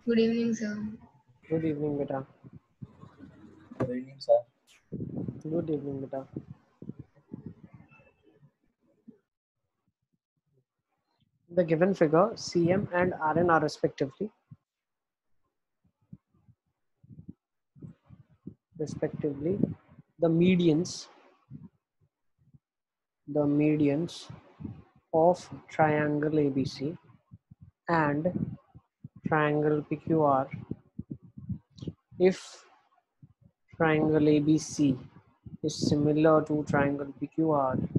Good evening, sir. Good evening, beta. Good evening, sir. Good evening, beta. The given figure, Cm and Rn are respectively the medians of triangle ABC and triangle PQR. If triangle ABC is similar to triangle PQR,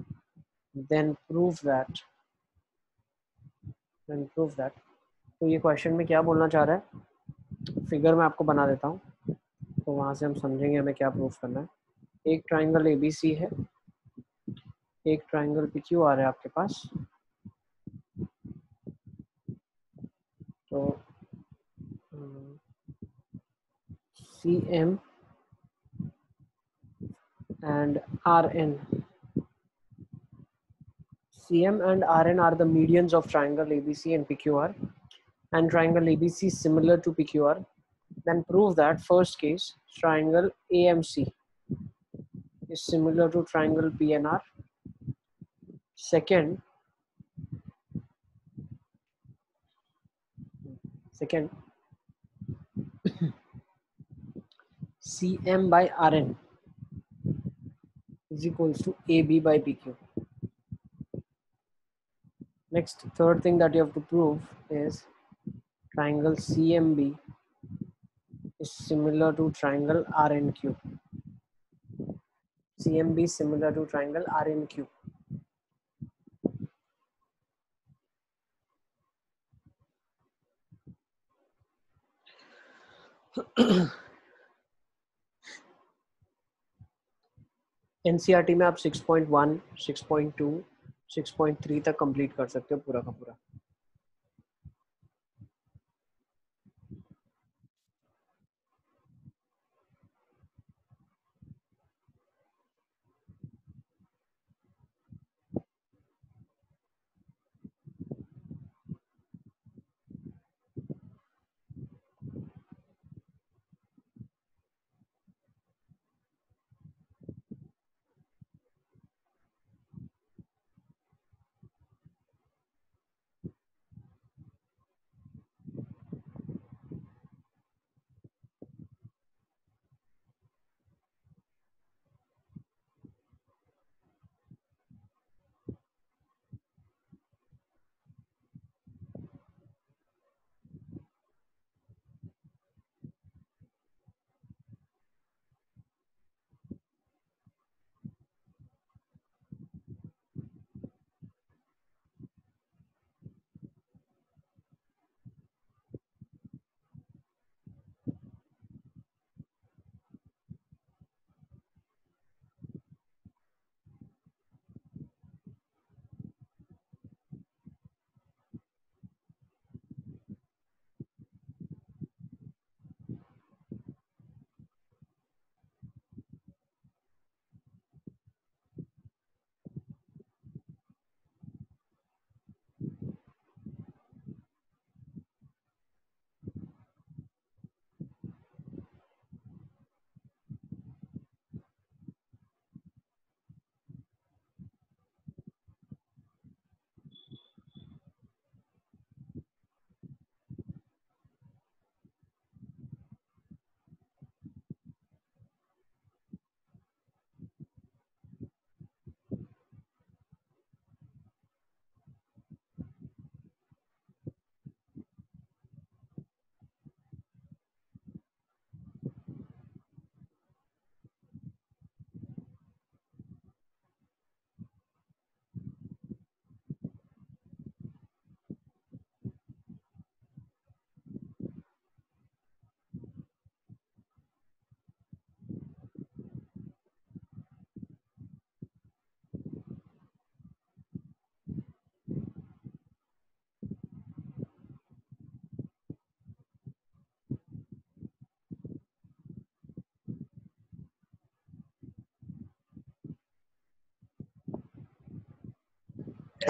then prove that. तो ये question में क्या बोलना चाह रहा है, figure में आपको बना देता हूँ तो वहां से हम समझेंगे हमें क्या प्रूफ करना है। एक ट्राइंगल ABC है, एक ट्राइंगल PQR है आपके पास। तो CM and RN. CM and RN are the medians of triangle ABC and PQR, and triangle ABC is similar to PQR. Then prove that first case, triangle AMC is similar to triangle PNR. Second, CM by RN is equals to AB by PQ. Next, third thing that you have to prove is triangle CMB is similar to triangle RNQ. CMB is similar to triangle RNQ. NCERT में आप 6.1, 6.2, 6.3 तक complete कर सकते हो पूरा का पूरा।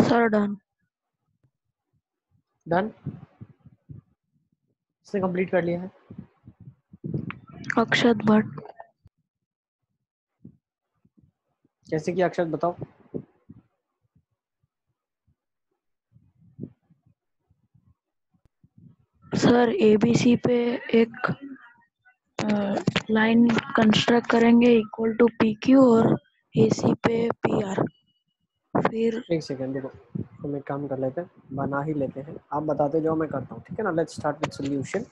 Sir, done. Done. इसने कंप्लीट कर लिया है? अक्षत भट्ट। कैसे किया अक्षत, बताओ। सर एबीसी पे एक लाइन कंस्ट्रक्ट करेंगे इक्वल टू पीक्यू और एसी पे पीआर। फिर एक सेकेंड देखो, हम एक काम कर लेते हैं, बना ही लेते हैं, आप बताते जाओ, मैं करता हूँ, ठीक है ना। Let's start with solution.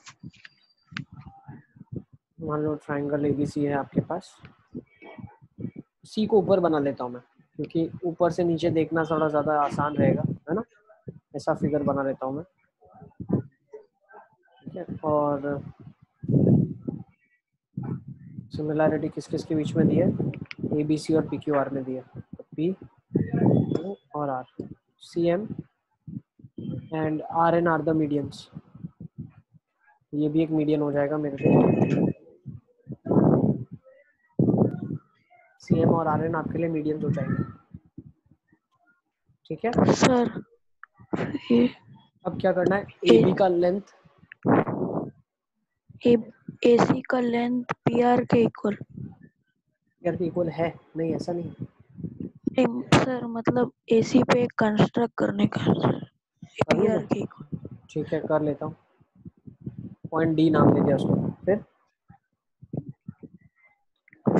मान लो ट्राइंगल एबीसी है आपके पास, सी को ऊपर बना लेता हूँ मैं, क्योंकि ऊपर से नीचे देखना थोड़ा ज़्यादा आसान रहेगा, है ना। ऐसा फिगर बना लेता हूँ मैं, ठीक है। और सिमिलैरिटी किस किस के बीच में दी है? ए बी सी और पी क्यू आर में दी है। तो पी और R, C M and R N R the medians. ये भी एक मीडियन हो जाएगा मेरे लिए। सी एम और आर एन आपके लिए मीडियंस हो जाएंगे, ठीक है। सर ये अब क्या करना है, ए बी का लेंथ, एसी का लेंथ पीआर के इक्वल। यार इक्वल है नहीं, ऐसा नहीं है। सर मतलब एसी पे कंस्ट्रक्ट करने का कर लूँ पीआर मैं? के इक्वल। ठीक है, कर लेता हूँ। पॉइंट डी नाम दे दिया उसको।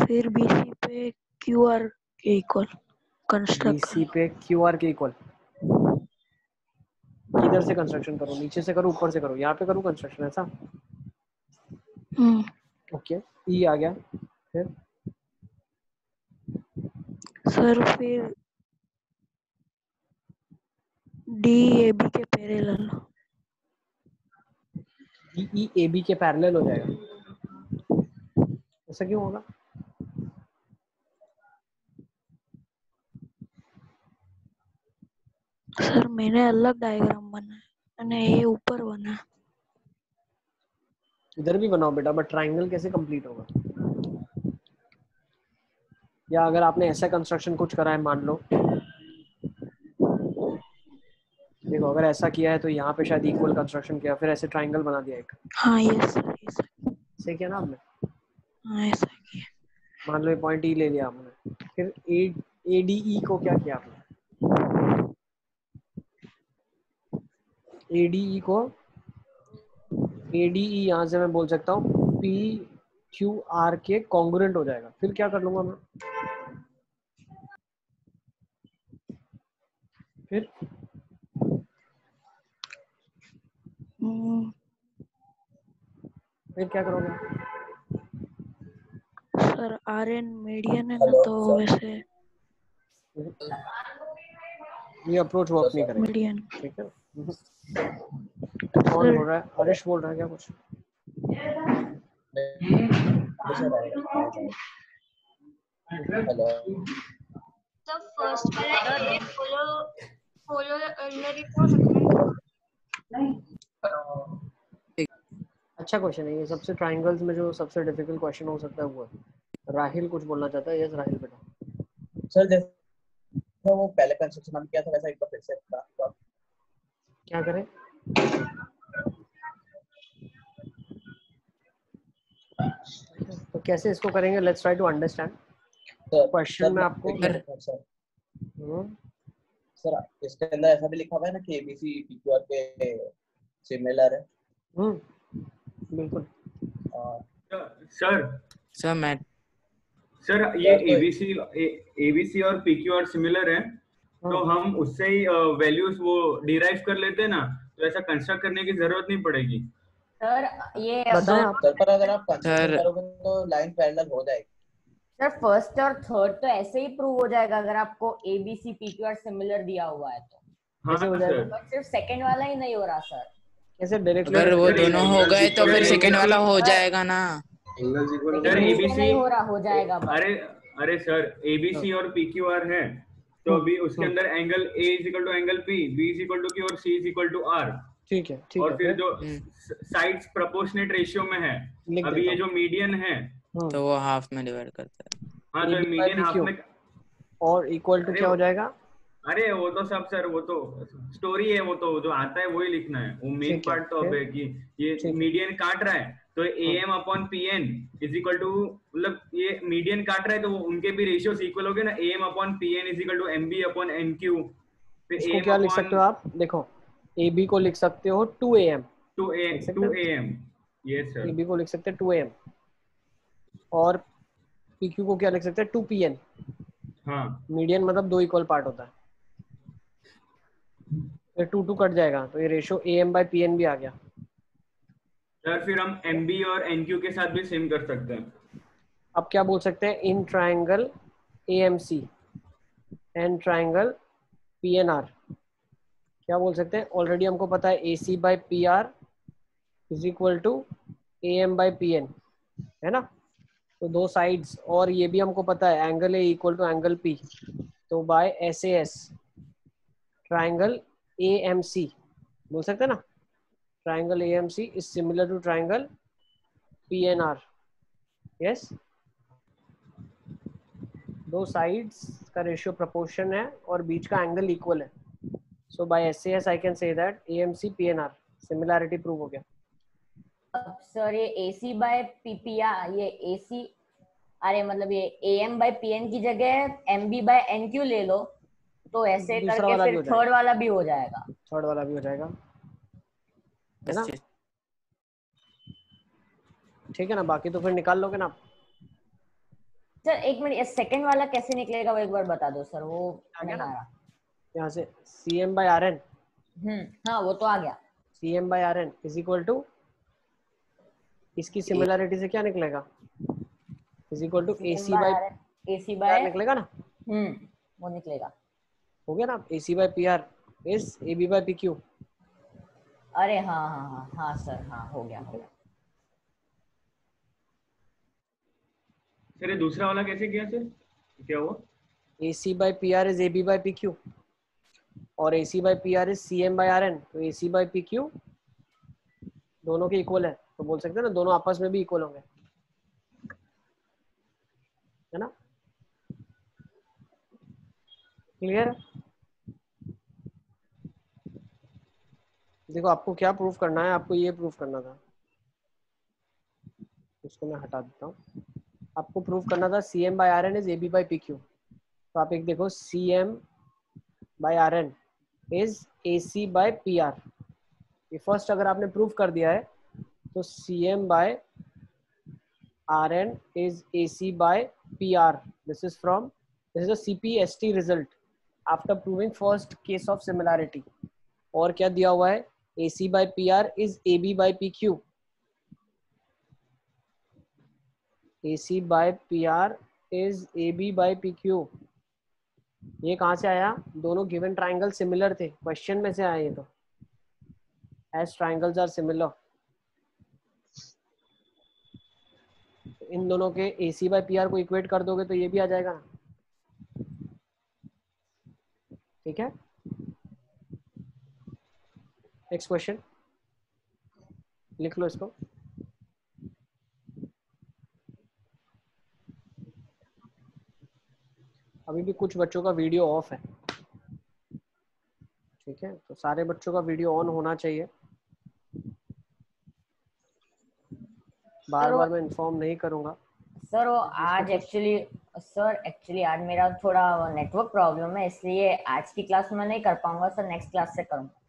फिर बीसी पे क्यूआर के इक्वल कंस्ट्रक्ट बीसी पे क्यू आर के इक्वल। किधर से कंस्ट्रक्शन करूँ, नीचे से करूँ ऊपर से करूँ? यहाँ पे करूँ कंस्ट्रक्शन, ऐसा? ओके, ई आ गया। फिर सर फिर डी ए बी के parallel. D E A B के पैरेलल हो जाएगा, ऐसा क्यों होगा? सर मैंने अलग डायग्राम बनाया मैंने ये ऊपर बना। इधर भी बनाओ बेटा, बट ट्राइंगल कैसे कंप्लीट होगा? या अगर आपने ऐसा कंस्ट्रक्शन कुछ करा है, मान लो देखो, अगर ऐसा किया है तो यहाँ पे शायद इक्वल कंस्ट्रक्शन किया, फिर ऐसे ट्राइंगल बना दिया एक। हाँ यस सर, यस सही किया ना आपने? हाँ ऐसा किया। मान लो ये पॉइंट ई ले लिया आपने, फिर ए डी ई को क्या किया आपने? ए डी ई को, ए डी ई यहाँ से मैं बोल सकता हूँ पी क्यू आर के कॉन्ग्रुएंट हो जाएगा। फिर क्या कर लूंगा मैं? फिर क्या करोगे? सर आर एन मीडियन है ना, हेलो तो सर। वैसे ये अप्रोच वर्क नहीं करेगा, मीडियन। ठीक है। कौन बोल रहा है? हरीश बोल रहा है क्या कुछ? हेलो The first वाला ये follow नहीं हो सकता। अच्छा क्वेश्चन है ये। सबसे ट्राइंगल्स में जो सबसे डिफिकल्ट क्वेश्चन हो सकता है वो है। राहिल कुछ बोलना चाहता है? यस राहिल बेटा। सर, जैसे वो पहले कंस्ट्रक्शन हम किया था वैसा एक बार फिर से क्या करें? तो कैसे इसको करेंगे? Let's try to understand question में आपको। सर इसके अंदर ऐसा भी लिखा हुआ है ना कि एबीसी पीक्यूआर के सिमिलर है। बिल्कुल सर मैं सर ये एबीसी और पीक्यूआर सिमिलर है, तो हम उससे ही वैल्यूज वो डिराइव कर लेते हैं ना, तो ऐसा कंस्ट्रक्ट करने की जरूरत नहीं पड़ेगी। सर ये बताएं आप। सर पर अगर आप कंस्ट्रक्शन करोगे तो लाइन पैरेलल हो जाएगी। सर फर्स्ट और थर्ड तो ऐसे ही प्रूव हो जाएगा अगर आपको एबीसी पीक्यूआर सिमिलर दिया हुआ है तो। हाँ कैसे हो जाएगा? बट सिर्फ सेकंड वाला ही नहीं हो रहा सर। कैसे डायरेक्टली? अगर वो दोनों हो गए तो फिर सेकंड वाला हो जाएगा ना। सर एबीसी नहीं हो रहा, हो जाएगा। अरे सर एबीसी और पीक्यूआर है, तो अभी उसके अंदर angle A is equal to angle P, B is equal to Q और C is equal to R. ठीक है, ठीक और है। फिर जो साइड्स प्रोपोर्शनेट रेशियो में है, अभी ये जो मीडियन है तो वो हाफ में डिवाइड करता है। हाँ, तो मीडियन हाफ में और इक्वल टू क्या हो जाएगा? अरे वो तो सब सर, वो तो स्टोरी है, वो तो जो आता है वही लिखना है। वो मेन ठीक है, पार्ट तो अब फिर? है कि ये ठीक है। मीडियन काट रहा है तो AM upon PN is equal to, मतलब ये मीडियन काट रहा है तो वो उनके भी रेशियोस इक्वल हो गए ना। AM upon PN is equal to MB upon NQ। फिर इसको AM क्या लिख अपॉन सकते हो आप? देखो, AB को लिख सकते हो 2AM, 2A लिख सकते हो? 2AM। Yes sir. AB को लिख सकते हैं 2AM, और PQ को क्या लिख सकते हैं? 2PN। हाँ मीडियन मतलब 2 इक्वल पार्ट होता है, फिर 2 कट जाएगा तो ये रेशियो AM/PN भी आ गया। सर, फिर हम MB और NQ के साथ भी सेम कर सकते हैं। अब क्या बोल सकते हैं? In triangle AMC and triangle PNR क्या बोल सकते हैं? ऑलरेडी हमको पता है AC/PR is equal to AM/PN, है ना? तो दो साइड्स, और ये भी हमको पता है angle A equal to angle P, तो बाय SAS ट्राइंगल AMC बोल सकते हैं ना? Triangle AMC is similar to triangle PNR। Yes, दो साइड्स का रेशियो प्रोपोर्शन है और बीच का एंगल इक्वल है, so by SAS I can say that AMC PNR similarity prove हो गया। अब सर ये AC/PPR, ये AC, अरे मतलब ये AM/PN की जगह MB/NQ ले लो, तो ऐसे दूसरा करके वाला भी फिर हो जाएगा, थर्ड वाला भी हो जाएगा। थर्ड वाला भी हो जाएगा, है ना? ठीक है ना? बाकी तो फिर निकाल लोगे ना आप। सर एक मिनट, सेकंड वाला कैसे निकलेगा वो एक बार बता दो सर, वो आ गया नहीं आ ना रहा। यहाँ से? CM/RN, हाँ वो तो आ गया। CM/RN इज इक्वल टू, इसकी सिमिलैरिटी से क्या निकलेगा? इज इक्वल टू AC/PR निकलेगा ना? वो निकलेगा। हो गया ना? AC/PR is AB/PQ। अरे हाँ हाँ हाँ हाँ सर, हाँ हो गया हो गया। सर ये दूसरा वाला कैसे किया सर, क्या हुआ? AC/PR इज AB/PQ और AC/PR इज CM/RN, तो AC/PQ दोनों के इक्वल है, तो बोल सकते हैं ना दोनों आपस में भी इक्वल होंगे, है ना? क्लियर? देखो आपको क्या प्रूफ करना है, आपको ये प्रूफ करना था, इसको मैं हटा देता हूँ। आपको प्रूफ करना था CM/RN इज AB/PQ, तो आप एक देखो CM/RN इज AC/PR, ये फर्स्ट अगर आपने प्रूफ कर दिया है तो CM/RN is AC/PR, this is a CPST result after proving first case of similarity। और क्या दिया हुआ है? AC/PR is AB/PQ, AC/PR is AB/PQ। ये कहाँ से आया? दोनों गिवन ट्राइंगल सिमिलर थे, क्वेश्चन में से आया ये तो, as triangles are similar। इन दोनों के AC/PR को इक्वेट कर दोगे तो ये भी आ जाएगा ना, ठीक है? नेक्स्ट क्वेश्चन लिख लो इसको। अभी भी कुछ बच्चों का वीडियो ऑफ है, ठीक है? तो सारे बच्चों का वीडियो ऑन होना चाहिए। बार बार मैं इन्फॉर्म नहीं करूंगा सर वो आज एक्चुअली आज मेरा थोड़ा नेटवर्क प्रॉब्लम है, इसलिए आज की क्लास में नहीं कर पाऊंगा सर, नेक्स्ट क्लास से करूंगा।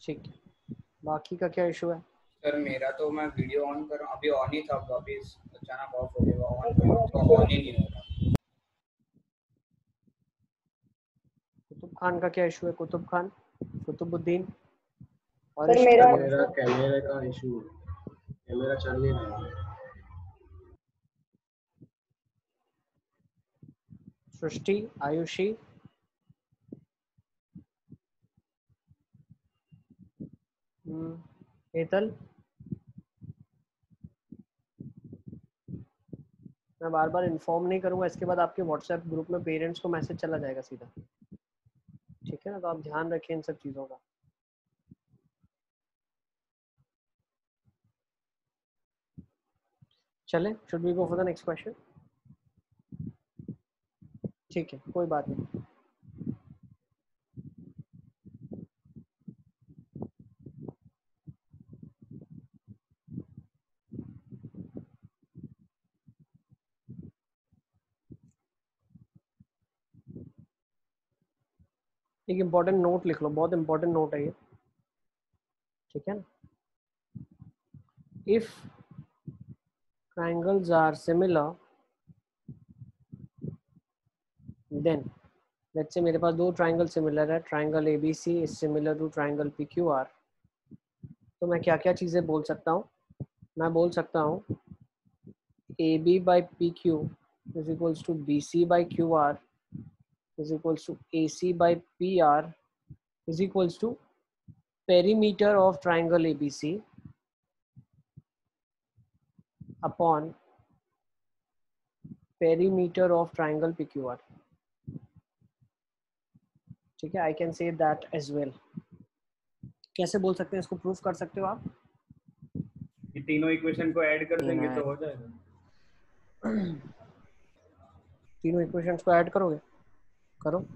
ठीक है, बाकी का क्या इशू है? सर मेरा तो मैं वीडियो ऑन कर रहा हूँ, अभी ऑन ही था, अभी अचानक ऑफ हो गया, ऑन कर रहा हूँ तो ऑन ही नहीं हो रहा। कुतुब खान का क्या इशू है? कुतुब खान, कुतुबुद्दीन और मेरा कैमरे का इशू है, कैमरा चल नहीं रहा है। सृष्टि, आयुषी, हेतल, मैं बार बार इन्फॉर्म नहीं करूंगा, इसके बाद आपके व्हाट्सएप ग्रुप में पेरेंट्स को मैसेज चला जाएगा सीधा, ठीक है ना? तो आप ध्यान रखें इन सब चीजों का। चले, should we go for the next question? ठीक है, कोई बात नहीं। एक इंपॉर्टेंट नोट लिख लो, बहुत इंपॉर्टेंट नोट है ये, ठीक है ना. If triangles are similar then, let's say मेरे पास दो ट्राइंगल सिमिलर है, triangle ABC is similar to triangle PQR. तो मैं क्या क्या चीज़ें बोल सकता हूँ? मैं बोल सकता हूँ AB by PQ is equals to BC by QR is equals to AC by PR is equals to perimeter of triangle ABC upon perimeter of triangle PQR. ठीक है, I can say that as well. कैसे बोल सकते हैं इसको, proof कर सकते हो आप? ये तीनों इक्वेशन को ऐड कर देंगे तो हो जाएगा. तीनों इक्वेशंस को ऐड करोगे? करो.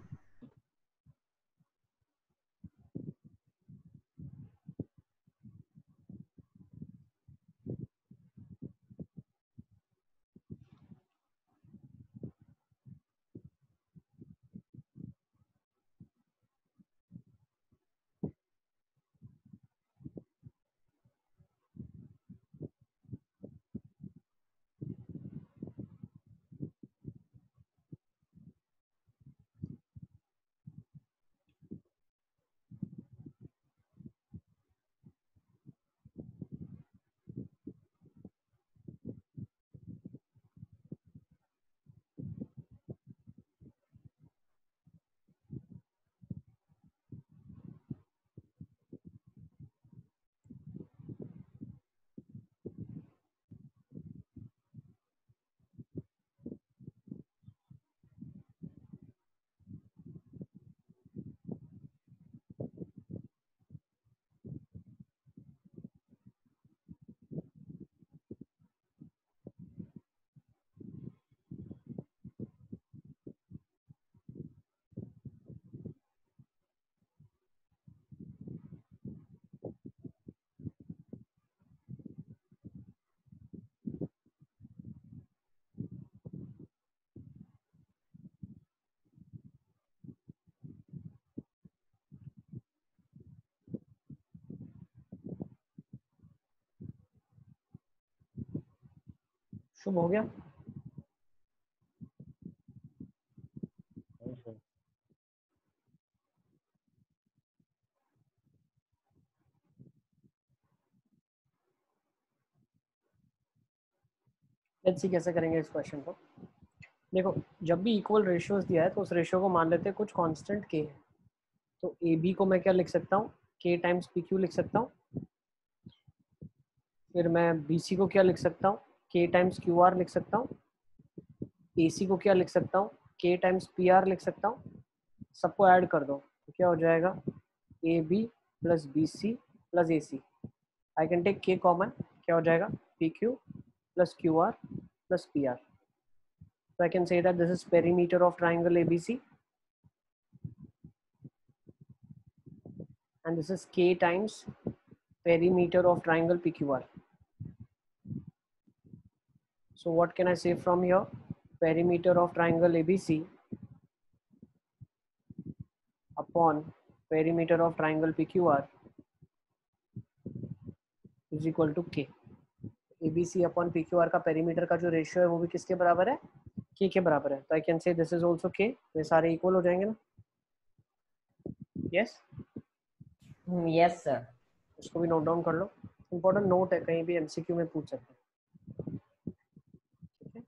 शुभ हो गया? लेट्स सी कैसे करेंगे इस क्वेश्चन को. देखो, जब भी इक्वल रेशियोज दिया है तो उस रेशियो को मान लेते हैं कुछ कांस्टेंट k है. तो AB को मैं क्या लिख सकता हूँ? K टाइम्स PQ लिख सकता हूँ. फिर मैं BC को क्या लिख सकता हूँ? K टाइम्स QR लिख सकता हूँ. AC को क्या लिख सकता हूँ? K टाइम्स PR लिख सकता हूँ. सबको ऐड कर दो तो क्या हो जाएगा? AB plus BC plus AC. I can take K common, क्या हो जाएगा? PQ plus QR plus PR. So I can say that this is perimeter of triangle ABC and this is K times perimeter of triangle PQR. So what can I say from here? Perimeter of triangle ABC upon perimeter of triangle PQR is equal to K. ABC upon PQR का perimeter का जो ratio है वो भी किसके बराबर है? K के बराबर है. तो I can say this is also K. ये सारे इक्वल हो जाएंगे ना? Yes? Yes sir. इसको भी नोट डाउन कर लो. इंपॉर्टेंट नोट है, कहीं भी MCQ में पूछ सकते हैं. ठीक है,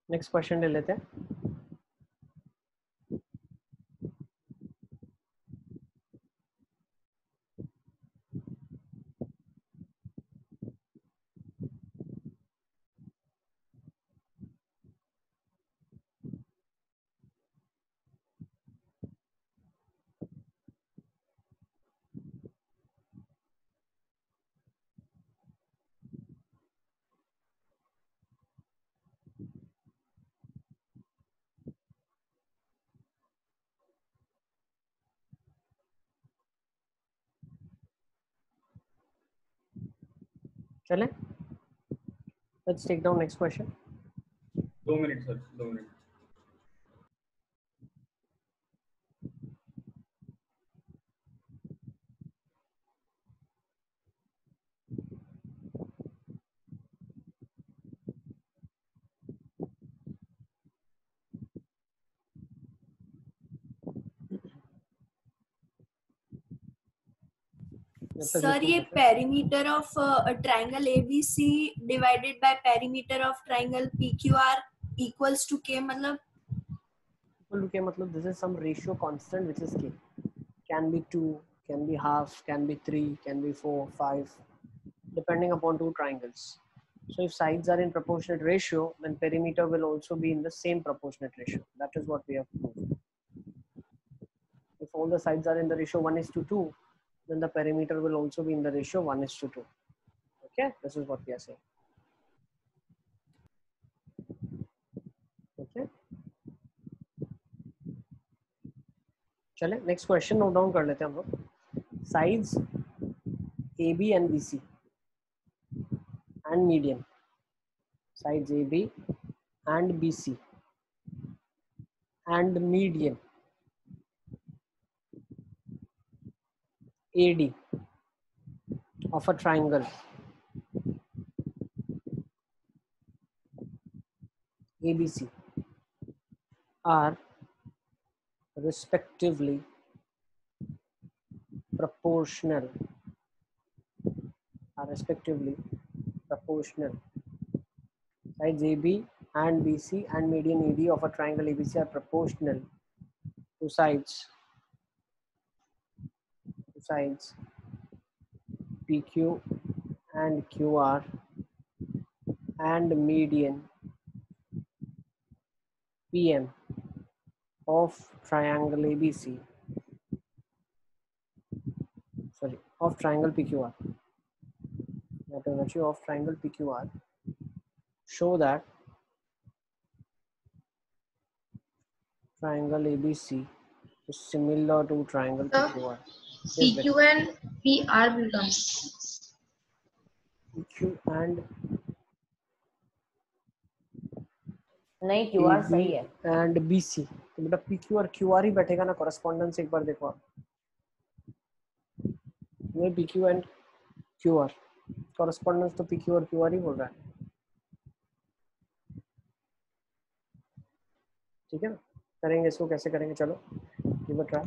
नेक्स्ट क्वेश्चन ले लेते हैं. चलें, let's take down next question. 2 minute sir, 2 minute. Sir ये perimeter of triangle ABC divided by perimeter of triangle PQR equals to K, मतलब equal to K मतलब this is some ratio constant which is K. Can be 2, can be half, can be 3, can be 4, 5, depending upon two triangles. So if sides are in proportionate ratio, then perimeter will also be in the same proportionate ratio. That is what we have proved. If all the sides are in the ratio 1:2, then the perimeter will also be in the ratio 1:2. Okay, this is what we are saying. Okay. चले next question note down कर लेते हैं हम लोग. Sides AB and BC and median. Sides AB and BC and median AD of a triangle ABC are respectively proportional. Sides AB and BC and median AD of a triangle ABC are proportional to sides PQ and QR and median PM of triangle ABC, of triangle PQR. That is actually of triangle PQR. Show that triangle ABC is similar to triangle PQR. PQ and PR becomes PQ and नहीं QR सही है. and BC. तो बेटा PQ और QR ही बैठेगा ना, correspondence एक बार देखो आप. नहीं PQ and QR, correspondence तो PQ और QR ही बोल रहा है. ठीक है ना, करेंगे इसको कैसे करेंगे, चलो give a try.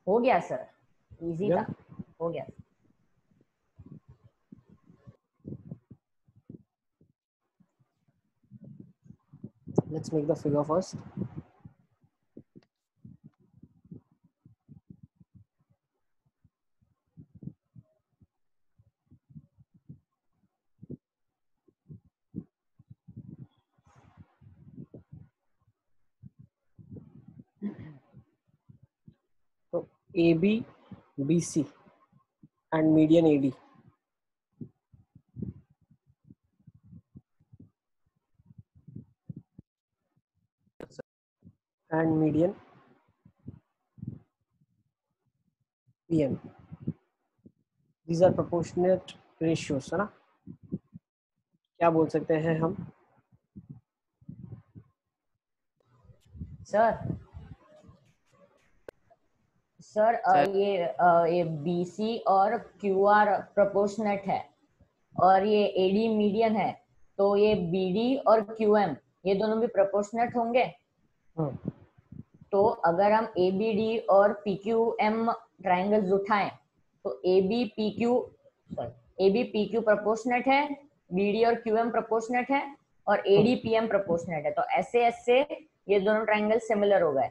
हो गया सर, इजी था, हो गया. Let's make the figure first. So AB, BC and median AD. And median PM. These are proportionate ratios, है ना? क्या बोल सकते हैं हम? सर ये BC और QR प्रोपोर्शनेट है और ये AD मीडियन है, तो ये BD और QM ये दोनों भी प्रोपोर्शनेट होंगे. तो अगर हम ABD और PQM ट्रायंगल्स उठाएं तो AB PQ प्रोपोर्शनेट है, BD और QM प्रोपोर्शनेट है और AD PM प्रोपोर्शनेट है. तो ऐसे ये दोनों ट्रायंगल सिमिलर हो गए.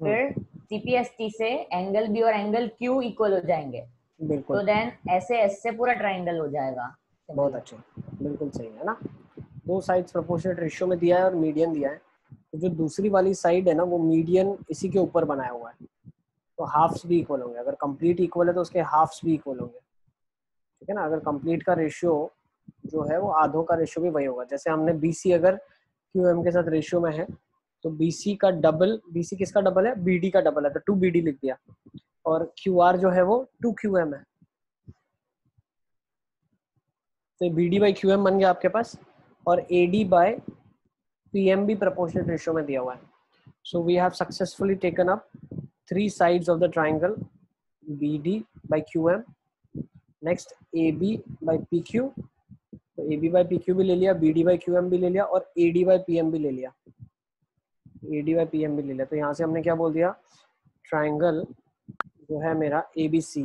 फिर CPST से एंगल B और एंगल Q इक्वल हो जाएंगे. तो देन ऐसे पूरा ट्रायंगल हो जाएगा. बहुत अच्छा, बिल्कुल सही है ना. दो साइड्स प्रोपोर्शनेट रेशियो में दिया है और मीडियन दिया है. तो जो दूसरी वाली साइड है ना, वो मीडियन इसी के ऊपर बनाया हुआ है, तो हाफ्स भी इक्वल होंगे. अगर कंप्लीट इक्वल है तो उसके हाफ्स भी इक्वल होंगे. ठीक है ना. अगर कंप्लीट का रेशियो जो है वो आधों का रेशियो भी वही होगा। जैसे हमने BC अगर QM के साथ रेशियो में है तो BC का डबल, BC किसका डबल है? BD का डबल है, तो 2BD लिख दिया। और QR जो है वो 2QM है, तो BD बाई QM बन गया आपके पास। और AD बाय PM भी प्रोपोर्शनल रेशियो में दिया हुआ है। So we have successfully taken up 3 sides of the triangle BD by QM, next AB by PQ, तो AB by PQ भी ले लिया, BD by QM भी ले लिया और AD by PM भी ले लिया, AD by PM भी ले लिया। तो यहाँ से हमने क्या बोल दिया, ट्राइंगल जो है मेरा ABC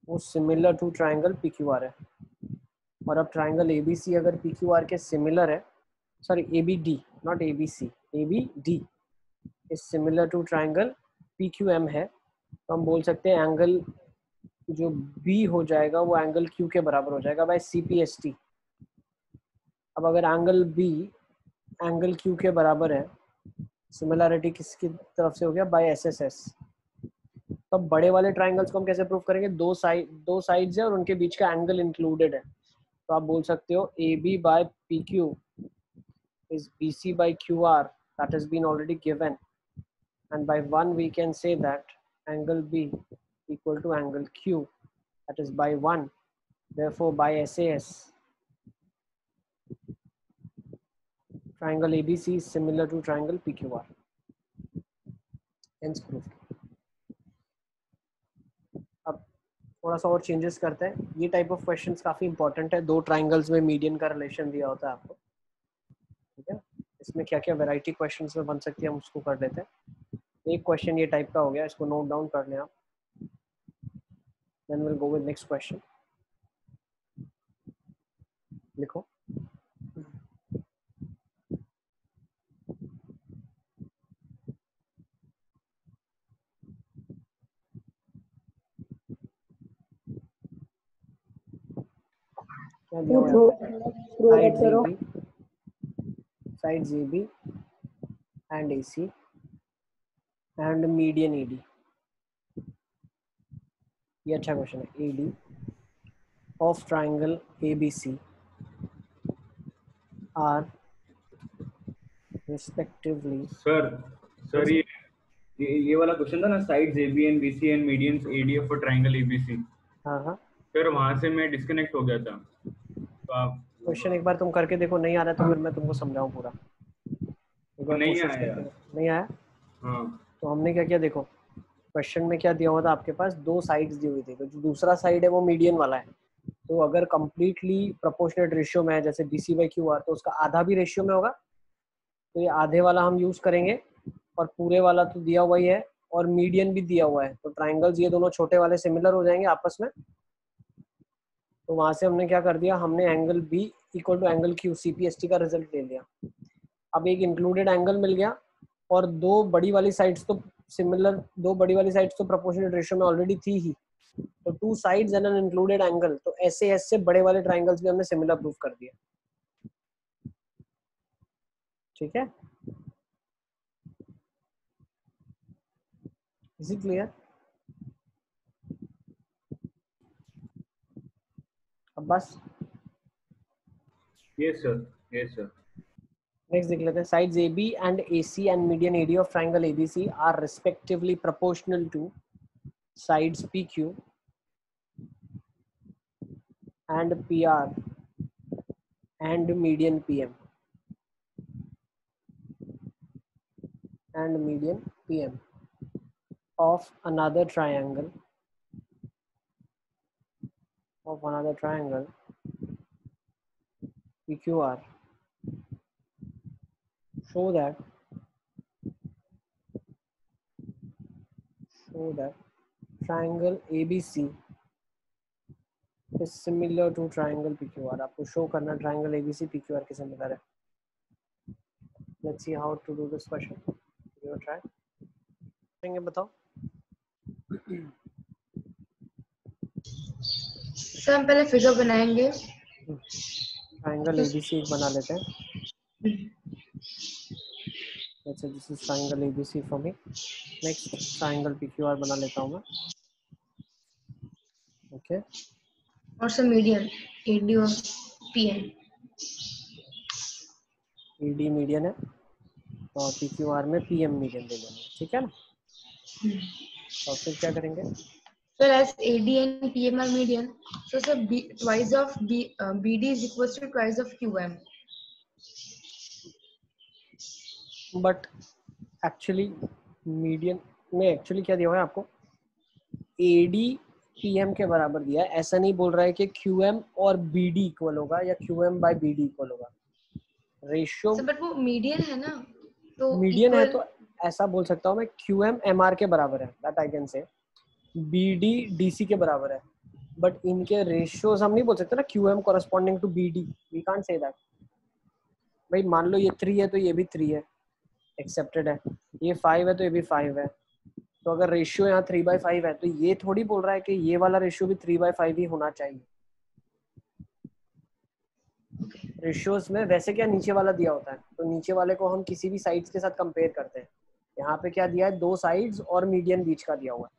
वो सिमिलर टू ट्राइंगल PQR है। और अब ट्राइंगल ABC अगर PQR के सिमिलर है, sorry ABD not ABC, ABD is similar to triangle PQM है, तो हम बोल सकते हैं एंगल जो B हो जाएगा वो एंगल Q के बराबर हो जाएगा बाय CPST। अब अगर एंगल B एंगल Q के बराबर है, सिमिलरिटी किसकी तरफ से हो गया? By SSS। तो बड़े वाले ट्राइंगल्स को हम कैसे प्रूव करेंगे? दो साइड्स है और उनके बीच का एंगल इंक्लूडेड है, तो आप बोल सकते हो AB by PQ is BC by QR, that has been already given, and by 1 we can say that angle B equal to angle Q, that is by 1, therefore by SAS triangle ABC is similar to triangle PQR, hence proved। अब थोड़ा सा और changes करते हैं। ये type of questions काफी important है, दो ट्राइंगल्स में मीडियन का रिलेशन दिया होता है आपको, ठीक है। इसमें क्या क्या वैरायटी क्वेश्चंस में बन सकती है हम उसको कर लेते हैं। एक क्वेश्चन ये टाइप का हो गया, इसको नोट डाउन कर लें आप, then will go with next question. लिखो, क्या दिया हुआ है? Sides AB and AC and median AD, ये अच्छा क्वेश्चन है। AD of triangle ABC are respectively, sir ये वाला क्वेश्चन था ना, sides AB and BC and medians AD of a triangle ABC। हाँ हाँ सर वहां से मैं डिस्कनेक्ट हो गया था, तो आप क्वेश्चन एक बार तुम करके देखो, नहीं आ रहा तो फिर मैं तुमको समझाऊं पूरा। एक बार नहीं कोशिश आया। करके, नहीं आया? हाँ, तो हमने क्या किया, देखो क्वेश्चन में क्या दिया हुआ था आपके पास, दो साइड्स दी हुई थी, तो जो दूसरा साइड है वो मीडियन वाला है, तो अगर कंप्लीटली प्रोपोर्शनेट रेशियो में है जैसे BC बाई QR, तो उसका आधा भी रेशियो में होगा, तो ये आधे वाला हम यूज करेंगे। और पूरे वाला तो दिया हुआ ही है और मीडियन भी दिया हुआ है, तो ट्राइंगल्स ये दोनों छोटे वाले सिमिलर हो जाएंगे आपस में। तो वहां से हमने क्या कर दिया, हमने angle B equal to angle Q CPST का रिजल्ट ले लिया। अब एक इंक्लूडेड एंगल मिल गया और दो बड़ी वाली साइड्स तो सिमिलर, दो बड़ी वाली साइड्स तो प्रोपोर्शनल रेशियो में ऑलरेडी थी ही, तो 2 sides and an included angle, तो SAS से बड़े वाले ट्राइंगल्स भी हमने सिमिलर प्रूफ कर दिया, ठीक है। Is it clear? अब बस यस सर। नेक्स्ट देख लेते हैं। Sides AB and AC and median AD of triangle ABC are respectively proportional to sides PQ and PR and median PM and median PM of another triangle PQR, show that triangle ABC is similar to triangle PQR। आपको show करना triangle ABC PQR के similar है। Let's see how to do this question. Give a try. करेंगे बताओ। Sir हम पहले figure बनाएंगे। Triangle ABC एक बना लेते हैं। Let's say this is triangle ABC for me. Next triangle PQR बना लेता हूँ मैं। Okay. और सर मीडियन AD और PM। ED मीडियन है और PQR में PM मीडियन ले लेंगे, ठीक है ना। और फिर क्या करेंगे? Sir, as AD and PM are median, so sir twice of BD is equals to twice of QM. But actually median में एक्चुअली क्या दिया हुआ है आपको? AD PM के बराबर दिया है, ऐसा नहीं बोल रहा है कि QM और BD इक्वल होगा या QM बाय BD इक्वल होगा। रेशियो Sir, but वो median है ना, तो मीडियन है, equal। तो ऐसा बोल सकता हूँ मैं QM MR के बराबर है, दैट आई कैन से। BD DC के बराबर है, बट इनके रेशियोज हम नहीं बोल सकते ना QM corresponding to BD, we can't say that. भाई मान लो ये 3 है तो ये भी 3 है, एक्सेप्टेड है। ये 5 है तो ये भी 5 है। तो अगर रेशियो यहाँ 3/5 है तो ये थोड़ी बोल रहा है कि ये वाला रेशियो भी 3/5 ही होना चाहिए। रेशियोज में वैसे क्या नीचे वाला दिया होता है, तो नीचे वाले को हम किसी भी साइड्स के साथ कंपेयर करते हैं। यहाँ पे क्या दिया है? 2 साइड्स और मीडियन बीच का दिया हुआ है।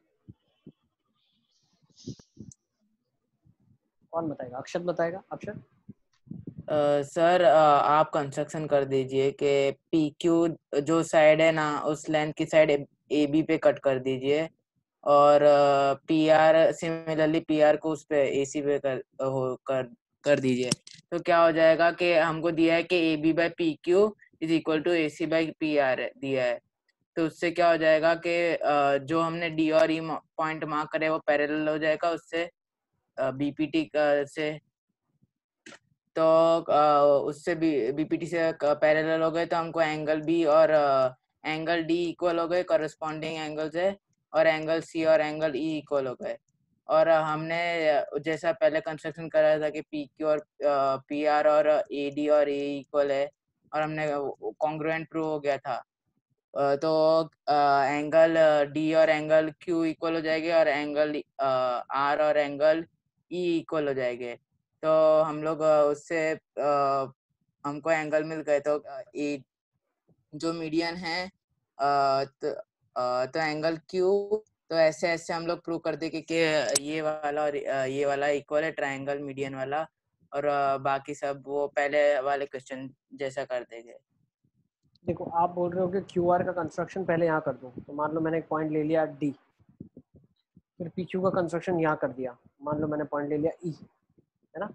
कौन बताएगा? अक्षत बताएगा। अक्षत सर आप कंस्ट्रक्शन कर दीजिए कि PQ जो साइड है ना, उस लेंथ की साइड AB पे कट कर दीजिए, और PR सिमिलरली PR को उस पे AC पे कर दीजिए। तो क्या हो जाएगा कि हमको दिया है कि AB by PQ is equal to AC by PR दिया है। तो उससे क्या हो जाएगा कि जो हमने D और E पॉइंट मार्क करे वो पैरेलल हो जाएगा उससे BPT से। तो उससे BPT से पैरेलल हो गए तो हमको एंगल B और एंगल D इक्वल हो गए कॉरेस्पॉन्डिंग एंगल से, और एंगल C और एंगल E इक्वल हो गए। और हमने जैसा पहले कंस्ट्रक्शन करा था कि PQ और PR और AD और A इक्वल है, और हमने कॉन्ग्रुएंट प्रूव हो गया था। तो एंगल D और एंगल Q इक्वल हो जाएंगे, और एंगल R और एंगल E इक्वल हो जाएंगे। तो हम लोग उससे हमको एंगल मिल गए। तो जो मीडियन है तो एंगल Q, तो ऐसे ऐसे हम लोग प्रूव कर दे कि ये वाला और ये वाला इक्वल है, ट्रायंगल मीडियन वाला। और बाकी सब वो पहले वाले क्वेश्चन जैसा कर देंगे। देखो, आप बोल रहे हो कि QR का कंस्ट्रक्शन पहले यहाँ कर दूँ, तो मान लो मैंने एक पॉइंट ले लिया D, फिर PQ का कंस्ट्रक्शन यहाँ कर दिया, मान लो मैंने पॉइंट ले लिया E, है ना।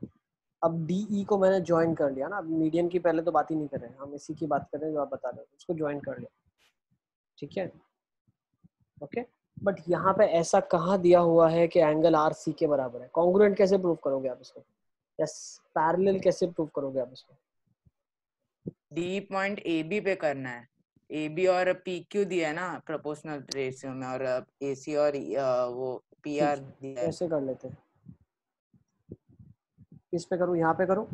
अब DE को मैंने ज्वाइन कर लिया ना। अब मीडियन की पहले तो बात ही नहीं कर रहे हैं हम, इसी की बात कर रहे हैं जो आप बता रहे हो, उसको ज्वाइन कर लिया, ठीक है, ओके। बट यहाँ पे ऐसा कहाँ दिया हुआ है कि एंगल RC के बराबर है? कॉन्ग्रुएंट कैसे प्रूव करोगे आप इसको, या पैरेलल कैसे प्रूव करोगे आप इसको? D पॉइंट AB पे करना है। AB और PQ दिया है ना प्रोपोर्शनल रेशियो में, और AC और वो PR दिया है। कैसे कर लेते हैं? किस पे करूँ? यहाँ पे करूँ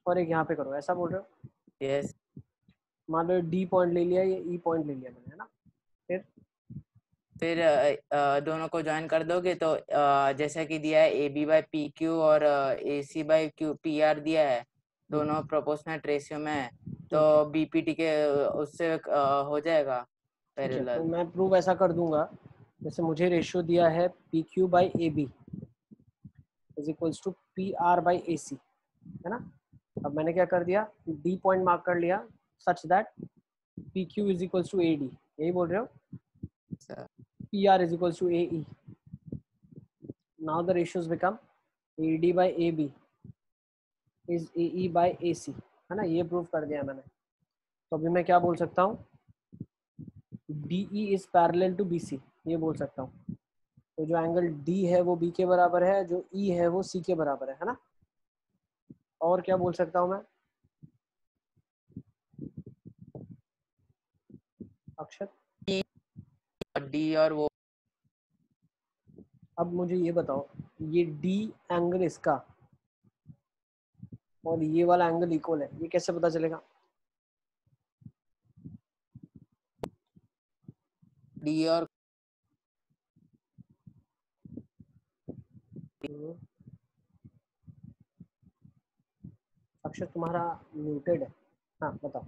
और एक यहाँ पे करूँ, ऐसा बोल रहे हो? यस। मान लो D पॉइंट ले लिया, ये E पॉइंट ले लिया मैंने, है ना। फिर दोनों को ज्वाइन कर दोगे तो जैसा कि दिया है AB बाई PQ और AC बाई PR दिया है, दोनों प्रोपोर्शनल रेशियो में है, तो BPT के उससे हो जाएगा पैरेलल। तो मैं प्रूव ऐसा कर दूंगा, जैसे मुझे रेशियो दिया है PQ by AB is equals to PR by AC, है ना। अब मैंने क्या कर दिया? D पॉइंट मार्क कर लिया such that PQ is equals to AD, यही बोल रहे हो? PR is equals to AE. Now the ratios become AD by AB is AE by AC, है ना। ये प्रूव कर दिया मैंने। तो अभी मैं क्या बोल सकता हूँ? DE is parallel to BC, ये बोल सकता हूँ। तो जो एंगल D है वो B के बराबर है, जो E है वो C के बराबर है ना। और क्या बोल सकता हूँ मैं? अक्षत D और वो। अब मुझे ये बताओ, ये D एंगल इसका और ये वाला एंगल इक्वल है, ये कैसे पता चलेगा? D और अक्षर तुम्हारा म्यूटेड है। हाँ बताओ।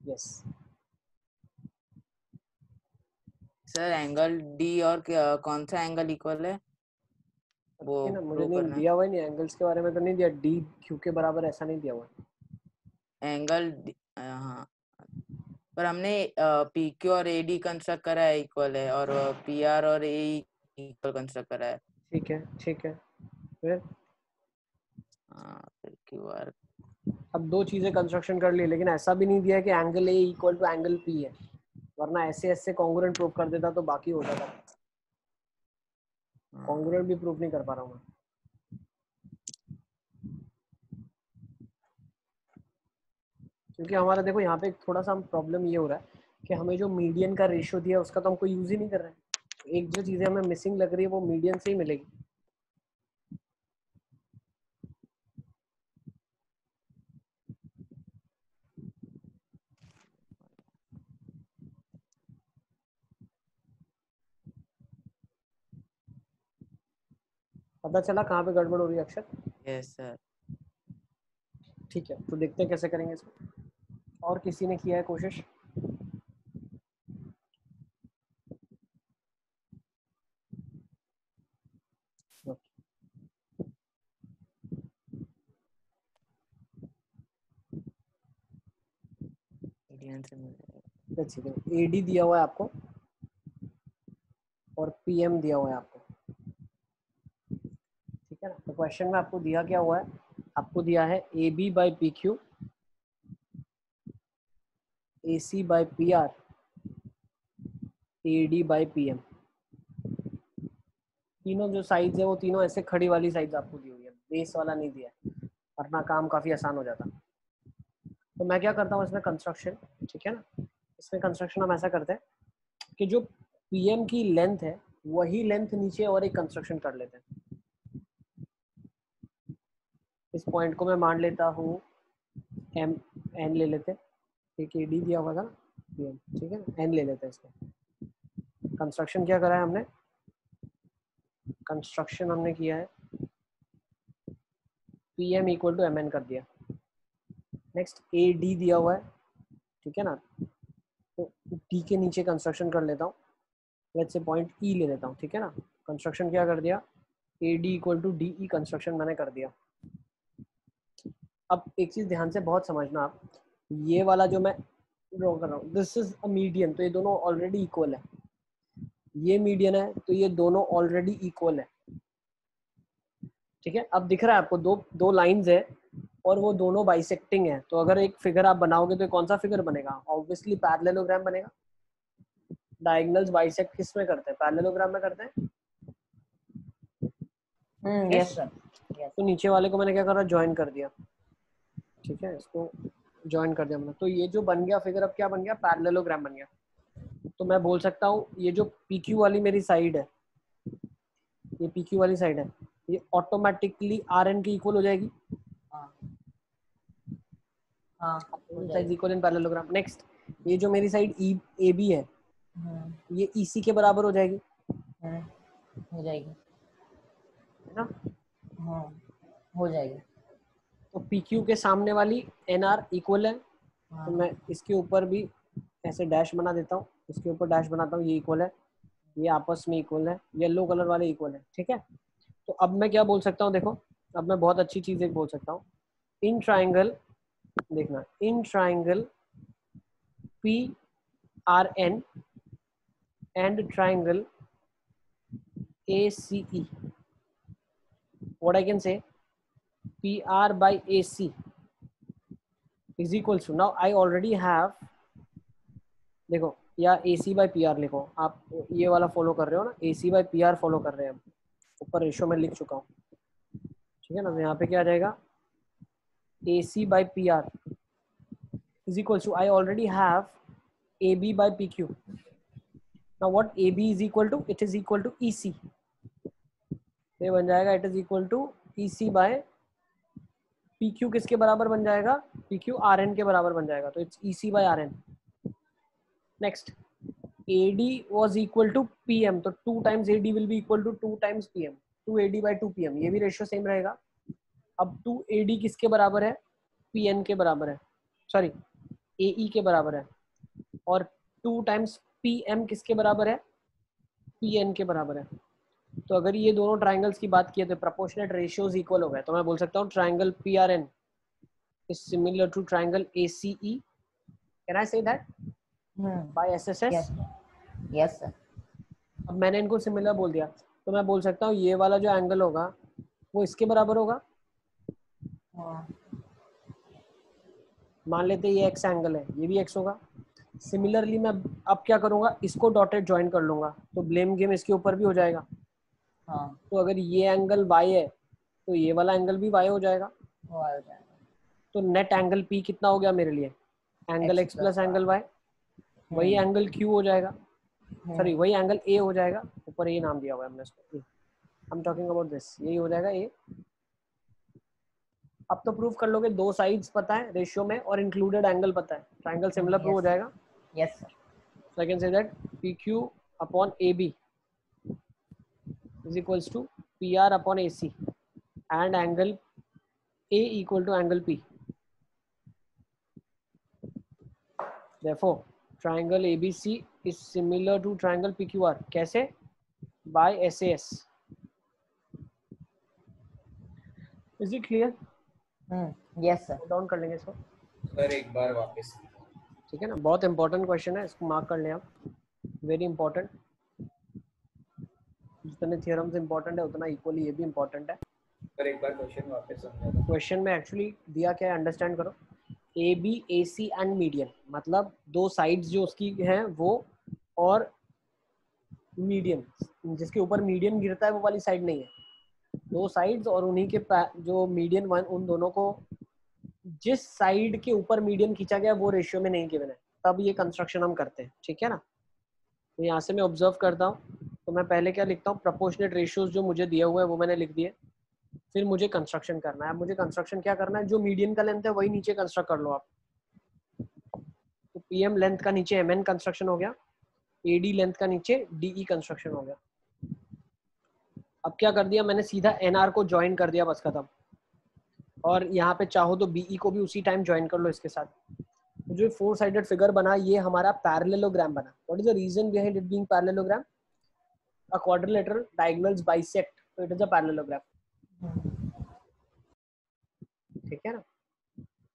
यस सर एंगल D और कौन सा एंगल इक्वल है? वो ना मुझे प्रूव नहीं करना है। दिया हुआ, नहीं एंगल्स के बारे में तो नहीं दिया, डी क्यू के बराबर ऐसा नहीं दिया हुआ। एंगल हाँ, पर हमने पी क्यू और ए डी कंस्ट्रक्ट करा है इक्वल है, और पी आर और ए इक्वल कंस्ट्रक्ट करा है। ठीक है ठीक है, फिर फिर क्यू आर। अब दो चीजें कंस्ट्रक्शन कर ली, लेकिन ऐसा भी नहीं दिया है कि angle A equal to angle P है, वरना ऐसे ऐसे कॉन्ग्रुएंट प्रूव कर देता तो बाकी हो जाता। कॉन्ग्रुएंट भी प्रूव नहीं कर पा रहा हूँ मैं। क्योंकि हमारा देखो यहाँ पे थोड़ा सा प्रॉब्लम ये हो रहा है कि हमें जो मीडियन का रेशियो दिया उसका तो हमको यूज ही नहीं कर रहे हैं। एक जो चीजें हमें मिसिंग लग रही है वो मीडियन से ही मिलेगी। पता चला कहाँ पे गड़बड़ हो रही है अक्षर? Yes sir. ठीक है, तो देखते हैं कैसे करेंगे इसको। और किसी ने किया है कोशिश? एडी दिया हुआ है आपको और पीएम दिया हुआ है आपको, ठीक है ना। तो क्वेश्चन में आपको दिया क्या हुआ है? आपको दिया है A B by P Q, A C by P R, A D by P M. तीनों जो साइड्स है वो तीनों ऐसे खड़ी वाली साइड्स आपको दी हुई है, बेस वाला नहीं दिया है, वरना काम काफी आसान हो जाता। तो मैं क्या करता हूँ इसमें कंस्ट्रक्शन, ठीक है ना। इसमें कंस्ट्रक्शन हम ऐसा करते हैं कि जो पीएम की लेंथ है वही लेंथ नीचे और एक कंस्ट्रक्शन कर लेते हैं। इस पॉइंट को मैं मान लेता हूँ एम एन ले लेते हैं, एक ए डी दिया हुआ था ना पीएम, ठीक है ना, एन ले लेते हैं इसको। कंस्ट्रक्शन क्या करा है हमने? कंस्ट्रक्शन हमने किया है P M equal to M N कर दिया। नेक्स्ट ए डी दिया हुआ है, ठीक है ना, तो डी के नीचे कंस्ट्रक्शन कर लेता हूँ। लेट्स से पॉइंट ई ले लेता हूँ, ठीक है ना। कंस्ट्रक्शन क्या कर दिया? A D equal to D E construction मैंने कर दिया। अब एक चीज ध्यान से बहुत समझना आप, ये वाला जो मैं ड्रॉ कर रहा हूँ दिस इज अ मीडियन, तो ये दोनों ऑलरेडी इक्वल है। ये मीडियन है तो ये दोनों ऑलरेडी इक्वल है, ठीक है। अब दिख रहा है आपको दो लाइंस है और वो दोनों बाइसेक्टिंग है। तो अगर एक फिगर आप बनाओगे तो कौन सा फिगर बनेगा? ऑब्वियसली पैरेललोग्राम बनेगा। डायगोनल्स बाइसेक्ट किस में करते हैं? पैरेललोग्राम में करते हैं। Yes sir. तो नीचे वाले को मैंने क्या करा? ज्वाइन कर दिया, ठीक है, इसको ज्वाइन कर दिया मैंने। तो ये जो बन गया फिगर, अब क्या बन गया? पैरेललोग्राम बन गया। तो मैं बोल सकता हूँ ये जो PQ वाली मेरी साइड है, ये PQ वाली साइड है, ये ऑटोमेटिकली RN के इक्वल हो जाएगी। हाँ, इक्वल इन पैरेललोग्राम। नेक्स्ट ये जो मेरी साइड AB है ये EC के बराबर हो जाएगी, हो जाएगी, है ना। हाँ हो जाएगी। तो PQ के सामने वाली NR इक्वल है, तो मैं इसके ऊपर भी ऐसे डैश बना देता हूँ, इसके ऊपर डैश बनाता हूँ, ये इक्वल है, ये आपस में इक्वल है, येलो कलर वाले इक्वल है, ठीक है। तो अब मैं क्या बोल सकता हूँ? देखो अब मैं बहुत अच्छी चीज एक बोल सकता हूँ। इन ट्राइंगल, देखना, in triangle PRN and triangle ACE, what I can say, PR by AC is equals to, now I already have, देखो या AC by PR लिखो, आप ये वाला फॉलो कर रहे हो ना, AC by PR फॉलो कर रहे हैं, ऊपर रेशो में लिख चुका हूँ, ठीक है ना। तो यहाँ पे क्या आ जाएगा? AC by PR is equals to, I already have AB by PQ. Now what AB is equal to? It is equal to EC. ये बन जाएगा it is equal to EC by PQ। किसके बराबर बन जाएगा? PQ RN के बराबर बन जाएगा, तो it's EC by RN। Next AD was equal to PM, तो 2 times AD will be equal to 2 times PM, 2AD by 2 PM, ये भी रेशियो सेम रहेगा। अब 2AD किसके बराबर है? PN के बराबर है, सॉरी AE के बराबर है, और 2 times PM किसके बराबर है? PN के बराबर है। तो अगर ये दोनों ट्राइंगल्स की बात की तो प्रोपोर्शनेट रेशियोज इक्वल हो गए, तो मैं बोल सकता हूँ triangle PRN is similar to triangle ACE. Can I say that by SSS? Yes sir. अब मैंने इनको सिमिलर बोल दिया, तो मैं बोल सकता हूँ ये वाला जो एंगल होगा वो इसके बराबर होगा. मान लेते हैं ये x एंगल है, ये भी x होगा. सिमिलरली मैं अब क्या करूंगा, इसको डॉटेड ज्वाइन कर लूंगा, तो ब्लेम गेम इसके ऊपर भी हो जाएगा. हाँ. तो अगर ये एंगल y है तो ये वाला एंगल भी y हो जाएगा. तो नेट एंगल P कितना हो गया मेरे लिए, angle x plus angle y. वही एंगल Q हो जाएगा, सॉरी वही एंगल A हो जाएगा. ऊपर A नाम दिया हुआ है हमने इसको, I am talking about this. यही हो जाएगा A. अब तो प्रूव कर लोगे, दो साइड्स पता है रेशियो में और इंक्लूडेड एंगल पता है, ट्राइंगल सिमिलर प्रूव हो जाएगा. Yes sir. So I can say that PQ upon AB is equals to PR upon AC and angle A equal to angle P. Therefore, triangle ABC is similar to triangle PQR. कैसे? By SAS. Is it clear? Yes sir. Down कर लेंगे इसको. Sir एक बार वापस. ठीक है ना, बहुत इंपॉर्टेंट क्वेश्चन है, इसको मार्क कर लें आप. Very important. जितने थियरम्स इंपॉर्टेंट है उतना इक्वली ये भी इंपॉर्टेंट है. सर एक बार क्वेश्चन वापस समझा दो. क्वेश्चन में एक्चुअली दिया क्या है, अंडरस्टैंड करो. AB, AC एंड मीडियन, मतलब दो साइड्स जो उसकी हैं वो, और मीडियन जिसके ऊपर मीडियन गिरता है वो वाली साइड नहीं है. दो साइड्स और उन्हीं के जो मीडियन वन, उन दोनों को जिस साइड के ऊपर मीडियन खींचा गया वो रेशियो में नहीं गिवन है, तब ये कंस्ट्रक्शन हम करते हैं. ठीक है ना. तो यहाँ से मैं ऑब्जर्व करता हूँ, तो मैं पहले क्या लिखता हूँ, प्रोपोर्शनेट रेशियोज जो मुझे दिया हुआ है वो मैंने लिख दिए. फिर मुझे कंस्ट्रक्शन करना है. अब मुझे कंस्ट्रक्शन क्या करना है, जो मीडियन का लेंथ है वही नीचे कंस्ट्रक्ट कर लो आप. तो PM लेंथ का नीचे MN कंस्ट्रक्शन हो गया, AD लेंथ का नीचे DE कंस्ट्रक्शन हो गया. अब क्या कर दिया मैंने, सीधा NR को ज्वाइन कर दिया, बस खत्म. और यहाँ पे चाहो तो BE को भी उसी टाइम ज्वाइन कर लो इसके साथ. तो जो 4 साइडेड फिगर बना ये हमारा पैरेललोग्राम बना. What is the reason behind it being parallelogram? A quadrilateral diagonals bisect, तो इट इज अ पैरेललोग्राम. ठीक है ना,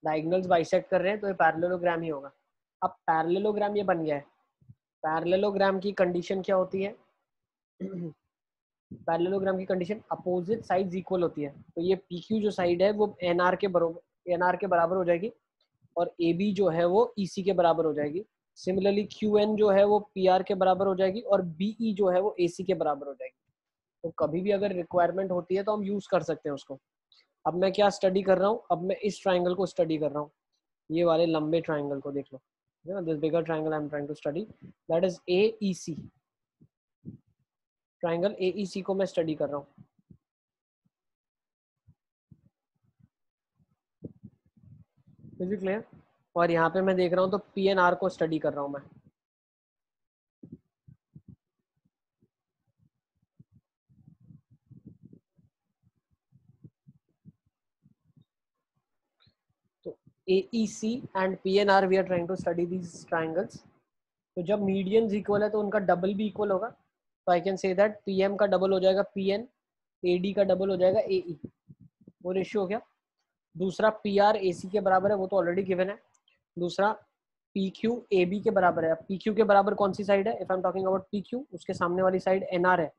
डायगोनल्स बाइसेक्ट कर रहे हैं तो ये पैरेललोग्राम ही होगा. अब पैरेललोग्राम ये बन गया है. पैरेललोग्राम की कंडीशन क्या होती है? पैरेललोग्राम की कंडीशन अपोजिट साइड्स इक्वल होती है. तो ये PQ जो साइड है वो NR के बराबर हो जाएगी, और AB जो है वो EC के बराबर हो जाएगी. सिमिलरली QN जो है वो PR के बराबर हो जाएगी, और BE जो है वो AC के बराबर हो जाएगी. तो कभी भी अगर रिक्वायरमेंट होती है तो हम यूज कर सकते हैं उसको. अब मैं क्या स्टडी कर रहा हूँ, अब मैं इस ट्राइंगल को स्टडी कर रहा हूँ, ये वाले लंबे ट्राइंगल को देख लो. This bigger triangle I am trying to study, that is AEC. Triangle AEC को मैं स्टडी कर रहा हूँ. Is it clear? और यहाँ पे मैं देख रहा हूँ तो PNR को स्टडी कर रहा हूँ मैं. तो AEC and PNR we are trying to study these triangles. तो जब मीडियंस इक्वल है तो उनका डबल भी इक्वल होगा. तो आई कैन से दैट PM का डबल हो जाएगा PN, AD का डबल हो जाएगा AE. वो रेशियो हो गया. दूसरा PR AC के बराबर है, वो तो ऑलरेडी गिवन है. दूसरा PQ AB के बराबर है. अब PQ के बराबर कौन सी साइड है? If I am talking about PQ, उसके सामने वाली साइड NR है,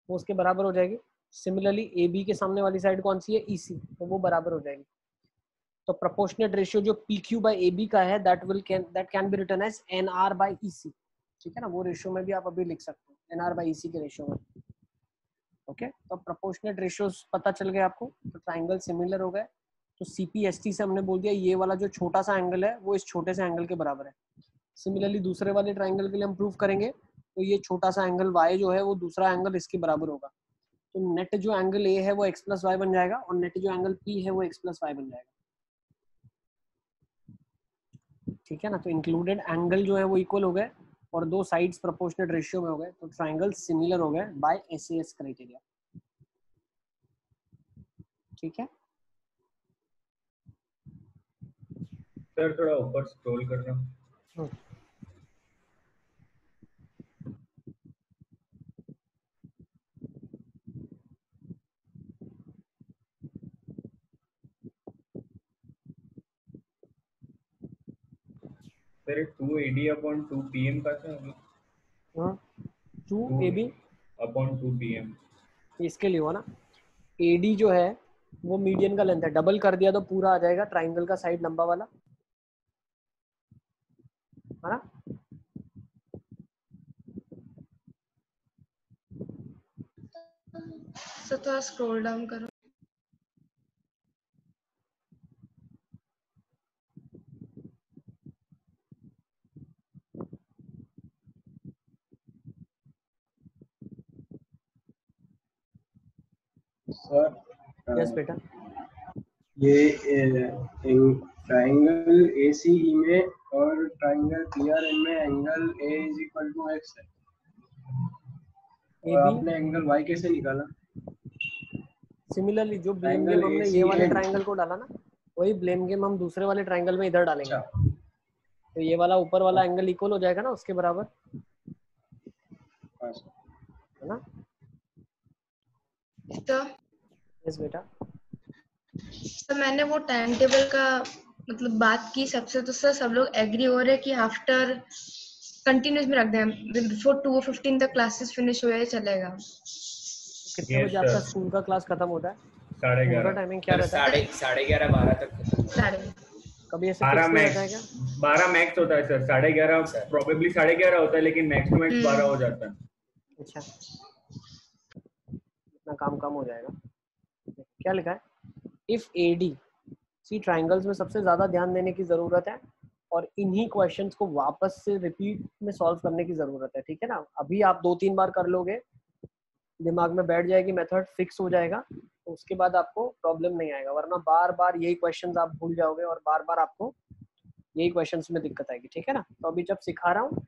वो उसके बराबर हो जाएगी. सिमिलरली AB के सामने वाली साइड कौन सी है? EC, तो वो बराबर हो जाएगी. तो प्रोपोर्शनेट रेशियो जो PQ बाय AB का है that can be written as NR by EC. ठीक है ना, वो रेशियो में भी आप अभी लिख सकते हो, NR बाय EC के रेशियो में. ओके, तो प्रोपोर्शनेट रेशियोज पता चल गए आपको. तो ट्राइंगल सिमिलर हो गए. तो CPST से हमने बोल दिया ये वाला जो छोटा सा एंगल है वो इस छोटे से एंगल के बराबर है. सिमिलरली दूसरे वाले ट्राइंगल के लिए हम प्रूव करेंगे, तो ये छोटा सा एंगल Y जो है वो दूसरा एंगल इसके बराबर होगा. तो नेट जो एंगल A है वो x प्लस वाई बन जाएगा, और नेट जो एंगल P है वो x प्लस वाई बन जाएगा. ठीक है ना. तो इंक्लूडेड एंगल जो है वो इक्वल हो गए, और दो साइड्स प्रोपोर्शनेट रेशियो में हो गए. तो ट्राइंगल सिमिलर हो गए बाय SAS क्राइटेरिया. ठीक है. सर थोड़ा ऊपर स्क्रॉल कर रहा हूँ. सर 2AD upon 2PM का क्या होगा? 2AB upon 2PM इसके लिए हुआ ना, AD जो है वो मीडियन का लेंथ है, डबल कर दिया तो पूरा आ जाएगा ट्राइंगल का साइड लंबा वाला, है ना। सर थोड़ा स्क्रॉल डाउन करो। सर यस बेटा, ये ट्राइंगल ACE में और ट्राइंगल PRN में एंगल A = x है, और आपने एंगल Y कैसे निकाला? सिमिलरली जो ब्लेम गेम हमने ये वाले ट्राइंगल को डाला ना, वही ब्लेम गेम हम दूसरे वाले ट्राइंगल में इधर डालेंगे। तो ये वाला ऊपर वाला एंगल इक्वल हो जाएगा ना उसके बराबर, है ना। यस बेटा, तो मैंने वो टाइम टेबल का मतलब बात की सबसे, तो सर सब लोग एग्री हो रहे हैं कि आफ्टर कंटिन्यूस में रख दें, बिफोर 2:15 तक क्लासेस फिनिश हो जाए चलेगा। कितने बजे आपका स्कूल का क्लास खत्म होता है? 11:30 टाइमिंग क्या रहता है? 11:30 12 तक। कभी ऐसे फिक्स नहीं रहता है क्या? 12 मैक्स होता है सर, 11:30 प्रोबेबली 11:30 होता है, लेकिन मैक्स टू मैक्स 12 हो जाता है। अच्छा, इतना काम कम हो जाएगा। क्या लिखा है? इफ AD, सी ट्राइंगल्स में सबसे ज्यादा ध्यान देने की जरूरत है और इन्हीं क्वेश्चंस को वापस से रिपीट में सॉल्व करने की जरूरत है, ठीक है ना। अभी आप 2-3 बार कर लोगे, दिमाग में बैठ जाएगी, मेथड फिक्स हो जाएगा, तो उसके बाद आपको प्रॉब्लम नहीं आएगा, वरना बार बार यही क्वेश्चंस आप भूल जाओगे और बार बार आपको यही क्वेश्चंस में दिक्कत आएगी, ठीक है ना। तो अभी जब सिखा रहा हूँ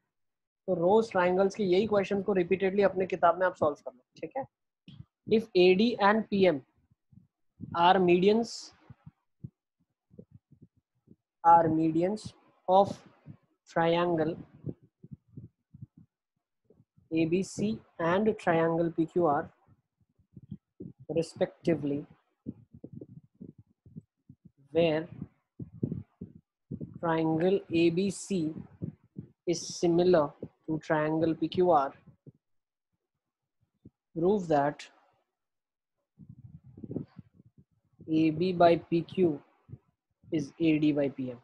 तो रोज ट्राइंगल्स के यही क्वेश्चन को रिपीटेडली अपने किताब में आप सॉल्व कर लो, ठीक है। If AD and PM are medians of triangle ABC and triangle PQR respectively, where triangle ABC is similar to triangle PQR, prove that AB by PQ is AD by PM.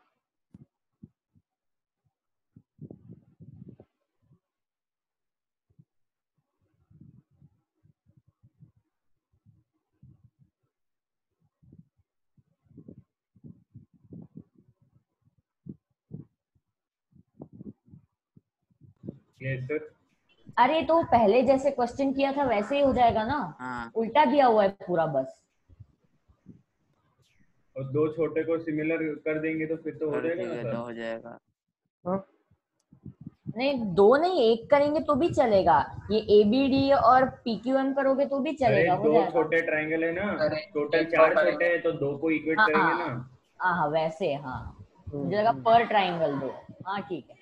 Yes sir. अरे तो पहले जैसे question किया था वैसे ही हो जाएगा ना। उल्टा दिया हुआ है पूरा बस। और दो छोटे को सिमिलर कर देंगे तो फिर तो हो जाएगा ना सर। हो जाएगा। नहीं, दो नहीं, एक करेंगे तो भी चलेगा। ये ABD और PQM करोगे तो भी चलेगा, हो जाएगा। दो छोटे ट्रायंगल है ना, टोटल 4 छोटे हैं तो 2 को इक्वेट करेंगे ना। हाँ वैसे, हाँ मुझे लगा पर ट्रायंगल 2। हाँ ठीक है।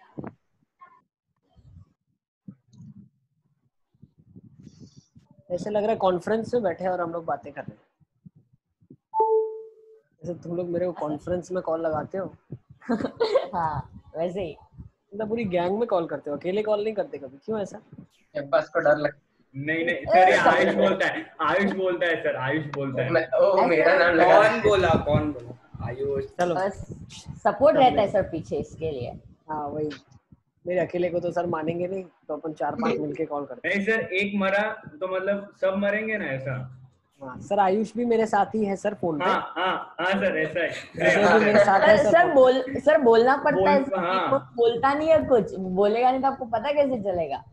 ऐसे लग रहा है कॉन्फ्रेंस में बैठे और हम लोग बातें कर रहे हैं। जैसे तुम लोग मेरे को कॉन्फ्रेंस में कॉल लगाते हो। हाँ वैसे ही। मतलब पूरी गैंग में कॉल करते हो, अकेले कॉल नहीं करते कभी, क्यों ऐसा? बस को डर लगता नहीं सर, ये आयुष बोलता है, आयुष बोलता है सर, आयुष बोलता है। ओ मेरा नाम लगा। कौन बोला? आयुष। चलो सपोर्ट रहता है सर पीछे, इसके लिए। हाँ वही, मेरे अकेले को तो सर मानेंगे नहीं, तो अपन 4-5 मिलके कॉल करते हैं। नहीं सर, एक मरा तो मतलब सब मरेंगे ना, ऐसा। हाँ सर, आयुष भी मेरे साथ ही है सर फोन पे। हाँ सर, ऐसा है। मेरे साथ है सर बोलना पड़ता है। हाँ। बोलता नहीं है कुछ, बोलेगा नहीं तो आपको पता कैसे चलेगा?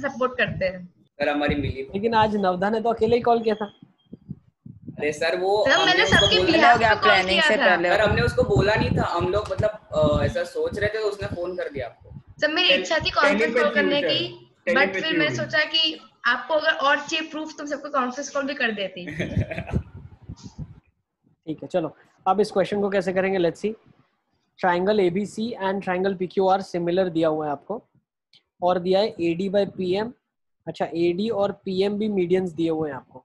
सपोर्ट करते हैं सर, हमारी मिली। लेकिन आज नवधा ने तो अकेले ही कॉल किया था। अरे सर वो मैंने सबके बिहाफ पे कॉल किया था। सर हमने उसको बोला नहीं था, हम लोग मतलब ऐसा सोच रहे थे तो उसने फोन कर दिया आपको। सर मेरी इच्छा थी कॉन्फ्रेंस कॉल करने की, बट फिर मैंने सोचा कि आपको अगर और चाहिए प्रूफ तो सबको कॉन्फ्रेंस कॉल भी कर देती। ठीक है, चलो अब इस क्वेश्चन को कैसे करेंगे, let's see. Triangle ABC and triangle PQR similar दिया हुआ है आपको, और दिया है AD by PM। अच्छा, AD और PM भी मीडियंस दिए हुए हैं आपको,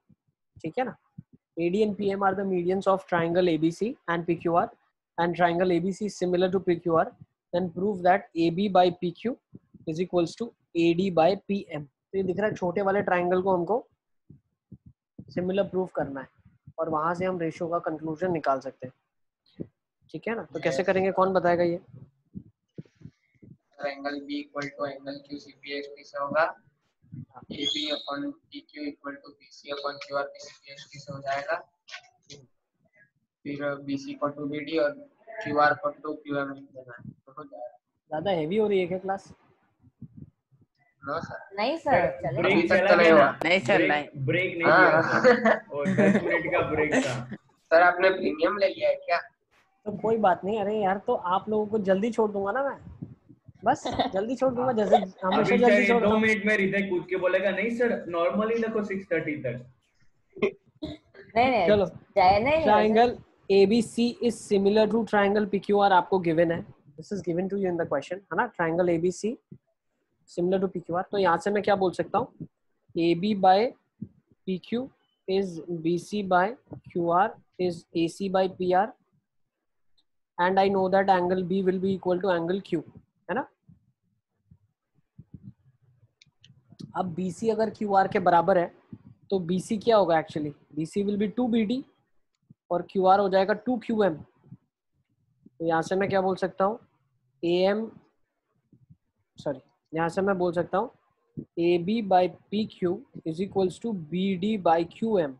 ठीक है ना। AD and PM are the medians of triangle ABC and PQR and triangle ABC is similar to PQR, then prove that AB by PQ is equals to AD by PM. तो ये दिख रहा है छोटे वाले ट्राइंगल को हमको similar proof करना है और वहां से हम रेशियो का कंक्लूजन निकाल सकते हैं, ठीक है ना। तो कैसे करेंगे, कौन बताएगा ये? Angle B equal to angle QCPHT से होगा, AB upon PQ equal to BC upon QR PCPHT से हो जाएगा, फिर BC इक्वल टू BD और QR इक्वल टू QM देना है तो हो जाएगा। ज्यादा हैवी हो रही है क्या क्लास? नो सर, नहीं सर चलेगा। ब्रेक तक चला तो नहीं गया हुआ। ना, नहीं सर नहीं। ब्रेक नहीं दिया सर, और 10 मिनट का ब्रेक था। सर आपने प्रीमियम ले लिया है क्या? तो कोई बात नहीं, अरे यार तो आप लोगों को जल्दी छोड़ दूंगा ना मैं, बस जल्दी छोड़ दूंगा, जैसे हमेशा अभी जल्दी चाहे छोड़ता 2 हूँ। मिनट में रितेश कूद के बोलेगा नहीं सर नॉर्मली रखो 6:30 तक। नहीं चलो, चाहे नहीं triangle ABC is similar to triangle PQR आपको गिवन है, this is given to you in the question, है ना। Triangle ABC similar to PQR, तो यहाँ से मैं क्या बोल सकता हूँ, AB by PQ is BC by QR is AC by PR and I know that angle B will be equal to angle Q, है ना। अब BC अगर QR के बराबर है तो BC क्या होगा actually, BC will be 2BD और QR हो जाएगा 2QM। तो यहाँ से मैं क्या बोल सकता हूँ, यहाँ से मैं बोल सकता हूँ AB by PQ is equals to BD by QM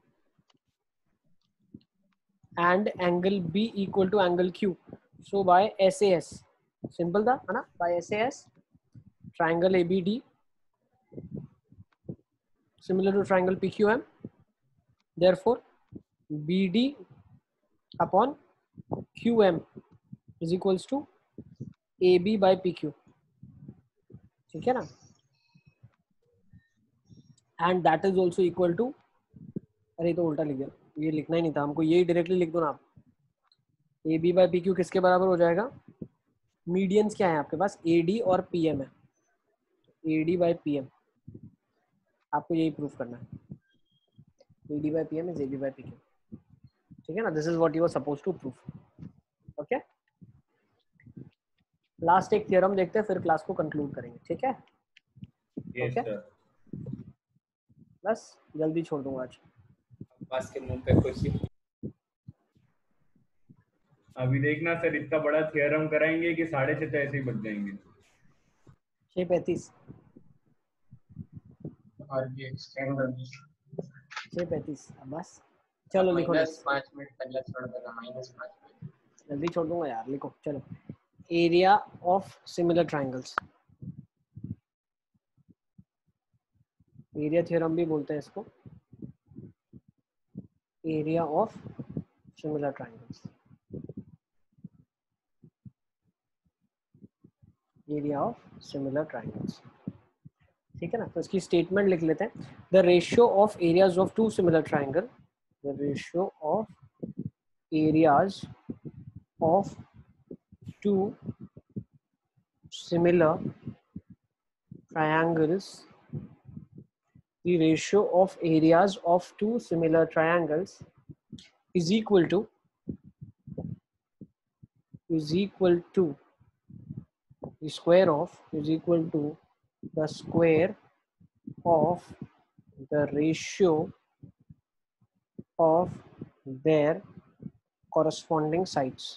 and angle B equal to angle Q. So by SAS, simple था, है ना, by SAS triangle ABD similar to triangle PQM, therefore BD upon QM is equals to AB by PQ, ठीक है ना। And that is also equal to, अरे तो उल्टा लिख दिया, ये लिखना ही नहीं था हमको, यही डायरेक्टली लिख दो ना आप। AB बाई PQ किसके बराबर हो जाएगा, मीडियंस क्या है आपके पास, AD और PM है, AD बाई PM आपको यही प्रूफ करना है, AD by PM is AB by PQ, ठीक है ना। This is what you are suppose to proof, okay. Last एक थ्योरम देखते हैं फिर क्लास को कंक्लूड करेंगे, ठीक है। यस सर, बस जल्दी छोड़ दूंगा आज। बस के मुंह पे खुशी। अभी देखना सर इतना बड़ा थ्योरम कराएंगे कि 6:30 तो ऐसे ही बच जाएंगे। 6:35 और ये एक्सटेंड कर दी 6:35, बस चलो लिखो, -5 मिनट पहले छोड़ देगा, -5 मिनट जल्दी छोड़ दूंगा यार, लिखो चलो। Area of similar triangles, area theorem भी बोलते हैं इसको, area of similar triangles, area of similar triangles, ठीक है ना। तो इसकी स्टेटमेंट लिख लेते हैं, the ratio of areas of two similar triangle, the ratio of areas of two similar triangles, the ratio of areas of two similar triangles is equal to the square of is equal to the square of the ratio of their corresponding sides।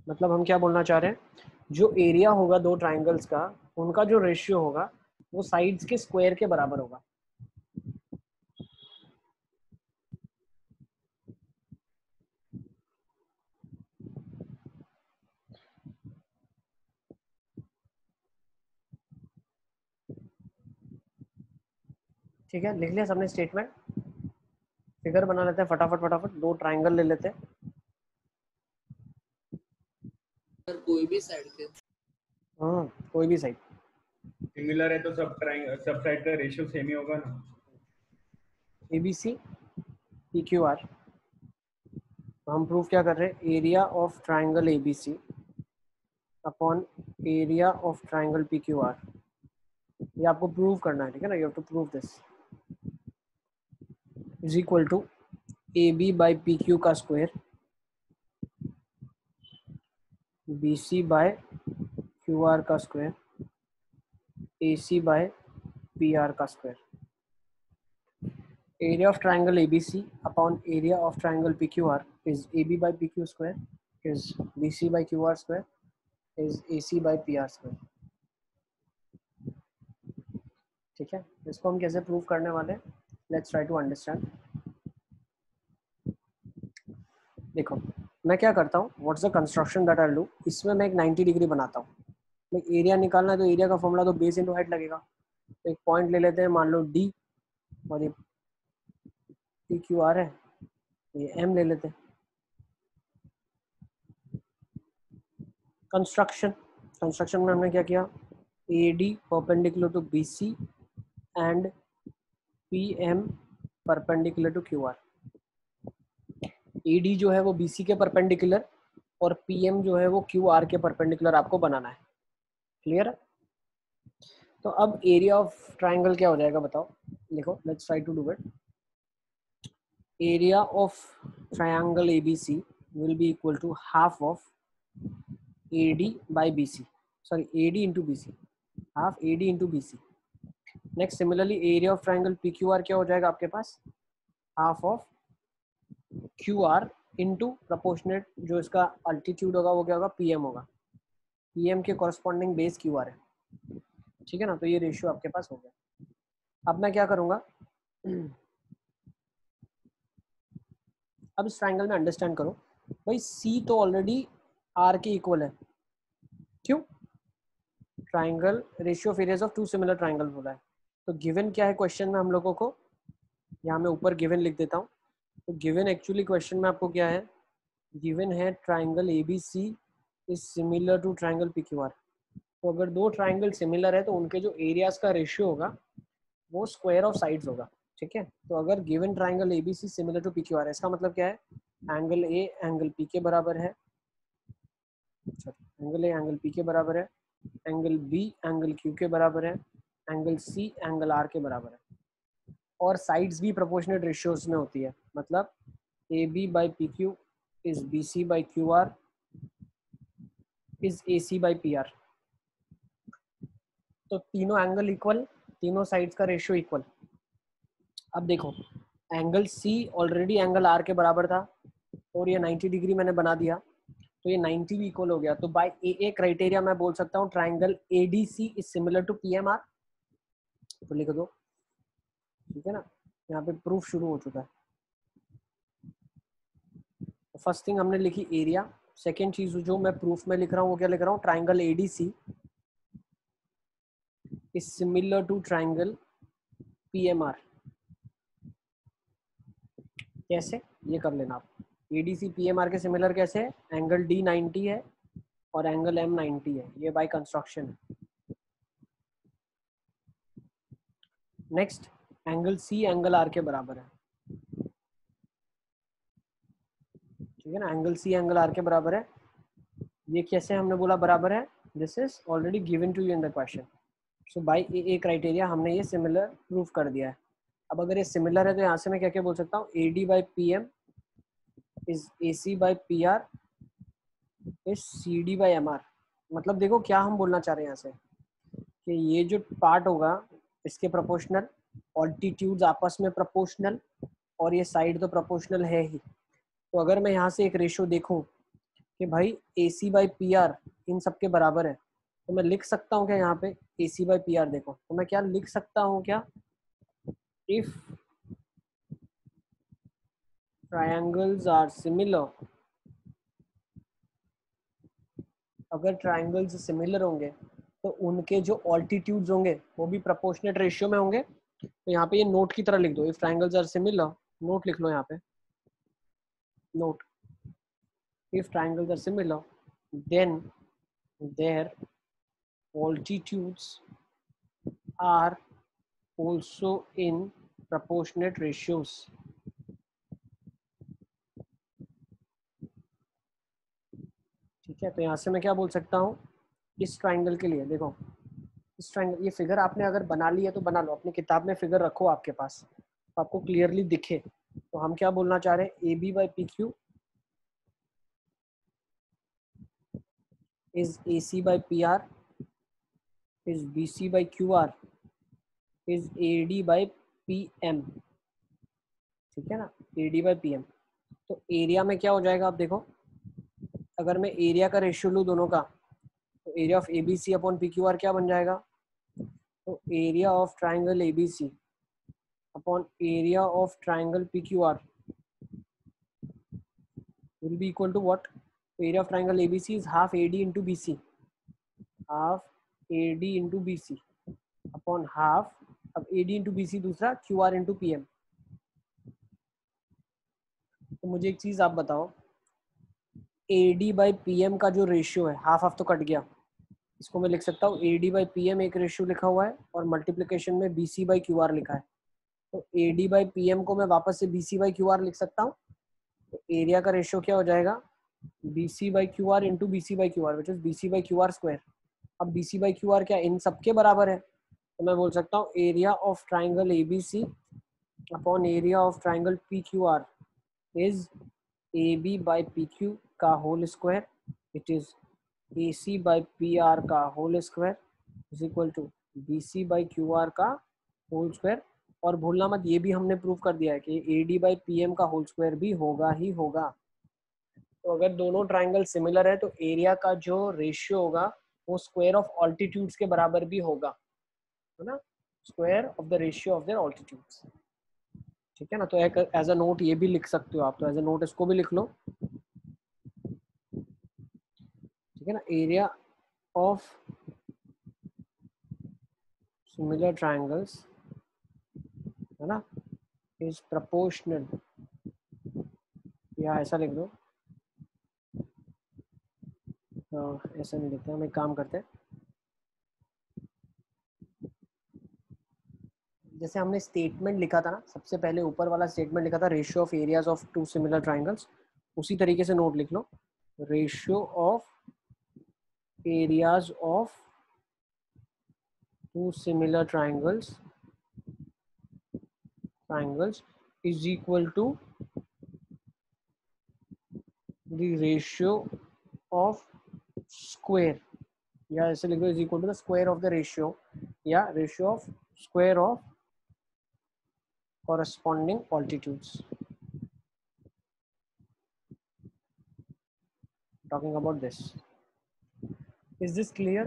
मतलब हम क्या बोलना चाह रहे हैं, जो area होगा दो ट्राइंगल्स का, उनका जो रेशियो होगा वो साइड्स के स्क्वायर के बराबर होगा। ठीक है, लिख लिया सबने स्टेटमेंट, फिगर बना लेते हैं फटाफट, दो ट्राइंगल ले लेते हैं, कोई भी साइड के, कोई भी साइड सिमिलर है तो सब साइड का रेशियो सेम ही होगा ना। ABC PQR, हम प्रूफ क्या कर रहे हैं, area of triangle ABC upon area of triangle PQR, ये आपको प्रूव करना है, ठीक है ना, you have to prove this, is equal to AB by PQ का स्क्वायर, BC बाय QR का स्क्वायर, AC बाय PR का square. Area of triangle ABC upon area of triangle PQR is AB by PQ square, is BC by QR square, is AC by PR square. ठीक है, इसको हम कैसे prove करने वाले हैं? Let's try to understand. देखो मैं क्या करता हूँ, what's the construction that I do. इसमें मैं एक 90 डिग्री बनाता हूँ. मैं एरिया निकालना है तो एरिया का फॉर्मूला तो बेस इंटू हाइट लगेगा. तो एक पॉइंट ले लेते हैं, मान लो D, और ये PQR है, ये M ले लेते हैं. कंस्ट्रक्शन में हमने क्या किया, AD perpendicular to BC and PM perpendicular to QR. AD जो है वो BC के परपेंडिकुलर और PM जो है वो QR के परपेंडिकुलर आपको बनाना है. क्लियर है? तो अब एरिया ऑफ ट्राइंगल क्या हो जाएगा बताओ. देखो let's try to do it. Area of triangle ABC will be equal to half of AD by BC, sorry AD into BC, half AD into BC. Next similarly area of triangle PQR क्या हो जाएगा आपके पास, half of QR into proportionate जो इसका altitude होगा वो क्या होगा, PM होगा. PM के कॉरस्पॉन्डिंग बेस QR है. ठीक है ना, तो ये रेशियो आपके पास हो गया. अब मैं क्या करूँगा, अब इस ट्रायंगल में अंडरस्टैंड करो भाई, C तो ऑलरेडी R के इक्वल है. क्यों? Triangle ratio of areas of two similar triangle बोला है. तो गिवन क्या है क्वेश्चन में हम लोगों को, यहाँ मैं ऊपर गिवन लिख देता हूँ. तो गिवन एक्चुअली क्वेश्चन में आपको क्या है, गिवन है triangle ABC is similar to triangle PQR. तो अगर दो ट्रायंगल सिमिलर है तो उनके जो एरियाज का रेशियो होगा वो स्क्वायर ऑफ साइड्स होगा. ठीक है, तो अगर given triangle ABC similar to PQR है, इसका मतलब क्या है, एंगल A एंगल P के बराबर है, एंगल A एंगल P के बराबर है, एंगल B एंगल Q के बराबर है, एंगल C एंगल R के बराबर है, और साइड्स भी प्रोपोर्शनेट रेशियोज में होती है. मतलब AB by PQ is BC by QR is AC by PR. तो तीनों एंगल इक्वल, तीनों साइड्स का रेशियो इक्वल. अब देखो angle C already angle R के बराबर था और ये 90 डिग्री मैंने बना दिया, तो ये 90 भी इक्वल हो गया. तो बाय AA क्राइटेरिया मैं बोल सकता हूँ triangle ADC is similar to PMR. तो लिख दो. ठीक है ना, यहाँ पे प्रूफ शुरू हो चुका है. तो फर्स्ट थिंग हमने लिखी एरिया. सेकेंड चीज जो मैं प्रूफ में लिख रहा हूँ वो क्या लिख रहा हूँ, triangle ADC is similar to triangle PMR. कैसे, ये कर लेना आप. ADC PMR के सिमिलर कैसे है, एंगल D 90 है और एंगल M 90 है, ये बाय कंस्ट्रक्शन है. Next angle C angle R के बराबर है. ठीक है ना, एंगल C एंगल R के बराबर है. ये कैसे हमने बोला बराबर है, this is already given to you in the question. So by AA criteria हमने ये सिमिलर प्रूफ कर दिया है. अब अगर ये सिमिलर है तो यहाँ से मैं क्या क्या बोल सकता हूँ, AD by PM is AC by PR is CD by MR. मतलब देखो क्या हम बोलना चाह रहे हैं यहाँ से, कि ये जो पार्ट होगा इसके प्रोपोर्शनल, ऑल्टीट्यूड्स आपस में प्रोपोर्शनल, और ये साइड तो प्रोपोर्शनल है ही. तो अगर मैं यहाँ से एक रेशियो देखूँ कि भाई AC बाई PR इन सब के बराबर है, तो मैं लिख सकता हूँ क्या यहाँ पे AC बाई PR. देखो तो मैं क्या लिख सकता हूँ, क्या, इफ ट्रायंगल्स आर सिमिलर, अगर ट्रायंगल्स सिमिलर होंगे तो उनके जो ऑल्टीट्यूड्स होंगे वो भी प्रोपोर्शनेट रेशियो में होंगे. तो यहाँ पे ये नोट की तरह लिख दो, if triangles are similar, note लिख लो यहाँ पे, note, if triangles are similar then their altitudes are also in proportionate ratios. ठीक है, तो यहाँ से मैं क्या बोल सकता हूँ, इस ट्राइंगल के लिए देखो, इस ट्राइंगल, ये फिगर आपने अगर बना ली है तो बना लो, अपनी किताब में फिगर रखो आपके पास, तो आपको क्लियरली दिखे तो हम क्या बोलना चाह रहे हैं, AB by PQ is AC by PR is BC by QR is AD by PM, ठीक है ना, AD by PM। तो एरिया में क्या हो जाएगा, आप देखो, अगर मैं एरिया का रेशियो लूँ दोनों का, तो area of ABC upon PQR क्या बन जाएगा, तो area of triangle ABC upon area of triangle PQR will be equal to what? Area of triangle ABC is half AD into BC, half AD into BC upon half, अब AD into BC दूसरा, QR into PM। तो मुझे एक चीज आप बताओ, AD by PM का जो रेशियो है, हाफ हाफ तो कट गया, इसको मैं लिख सकता हूँ AD by PM एक रेशियो लिखा हुआ है और मल्टीप्लिकेशन में BC by QR लिखा है। तो AD by PM को मैं वापस से BC by QR लिख सकता हूँ। तो एरिया का रेशियो क्या हो जाएगा, BC by QR into BC by QR which is BC by QR square. अब BC by QR क्या इन सबके बराबर है, तो मैं बोल सकता हूँ area of triangle ABC upon area of triangle PQR is AB by PQ का whole square, it is AC by PR का whole square is equal to BC by QR का होल स्क्वायर। और भूलना मत, ये भी हमने प्रूव कर दिया है कि AD by PM का होल स्क्वायर भी होगा ही होगा। तो अगर दोनों ट्राइंगल सिमिलर है तो एरिया का जो रेशियो होगा वो स्क्वायर ऑफ ऑल्टीट्यूड्स के बराबर भी होगा, है ना, square of the ratio of their altitudes, ठीक है ना। तो एक एज अ नोट ये भी लिख सकते हो आप, तो एज अ नोट इसको भी लिख लो, ठीक है ना। एरिया ऑफ सिमिलर ट्राइंगल्स, है ना, इज प्रोपोर्शनल, या ऐसा लिख दो, ऐसा नहीं लिखते, हम एक काम करते हैं, जैसे हमने स्टेटमेंट लिखा था ना, सबसे पहले ऊपर वाला स्टेटमेंट लिखा था ratio of areas of two similar triangles, उसी तरीके से नोट लिख लो, ratio of areas of two similar triangles is equal to the ratio of square, या ऐसे लिख दो is equal to the square of the ratio, या ratio of square of corresponding altitudes, talking about this, is this clear?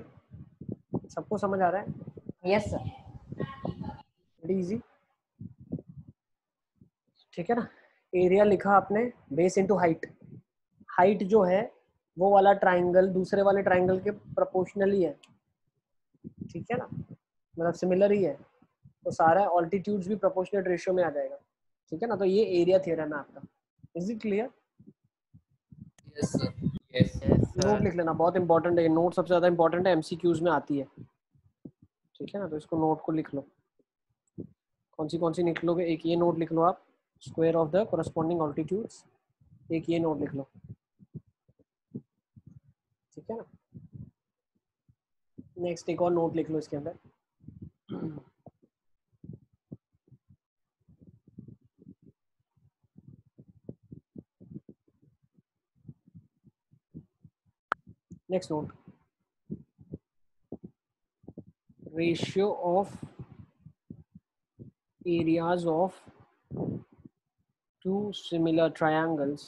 सबको समझ आ रहा है? Yes sir. Very easy, ठीक है ना। एरिया लिखा आपने बेस इनटू हाइट, हाइट जो है वो वाला ट्राइंगल दूसरे वाले ट्राइंगल के प्रोपोर्शनली है, ठीक है ना, मतलब सिमिलर ही है, तो सारा ऑल्टीट्यूड्स भी प्रोपोर्शनल रेशियो में आ जाएगा, ठीक है ना। तो ये एरिया थ्योरम है आपका, is it clear? Yes sir. Yes note लिख लेना, बहुत इंपॉर्टेंट है, नोट सबसे ज्यादा इंपॉर्टेंट है, एमसीक्यूज में आती है, ठीक है ना। तो इसको नोट को लिख लो, कौन सी निकलोगे, एक ये नोट लिख लो आप, square of the corresponding altitudes, एक ये नोट लिख लो, ठीक है ना। नेक्स्ट एक और नोट लिख लो इसके अंदर, next note, ratio of areas of two similar triangles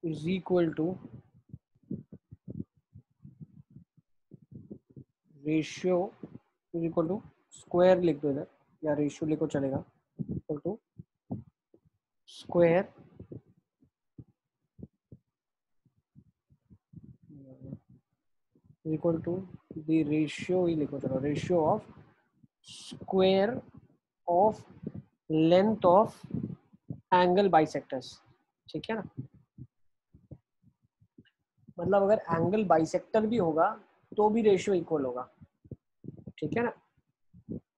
is equal to ratio is equal to square लिख दो इधर, या रेशियो लिखो चलेगा, equal to square equal to the ratio ही लिखो, चलो ratio of square of length of angle bisectors, ठीक है ना। मतलब अगर एंगल बाइसेक्टर भी होगा तो भी रेशियो इक्वल होगा, ठीक है ना।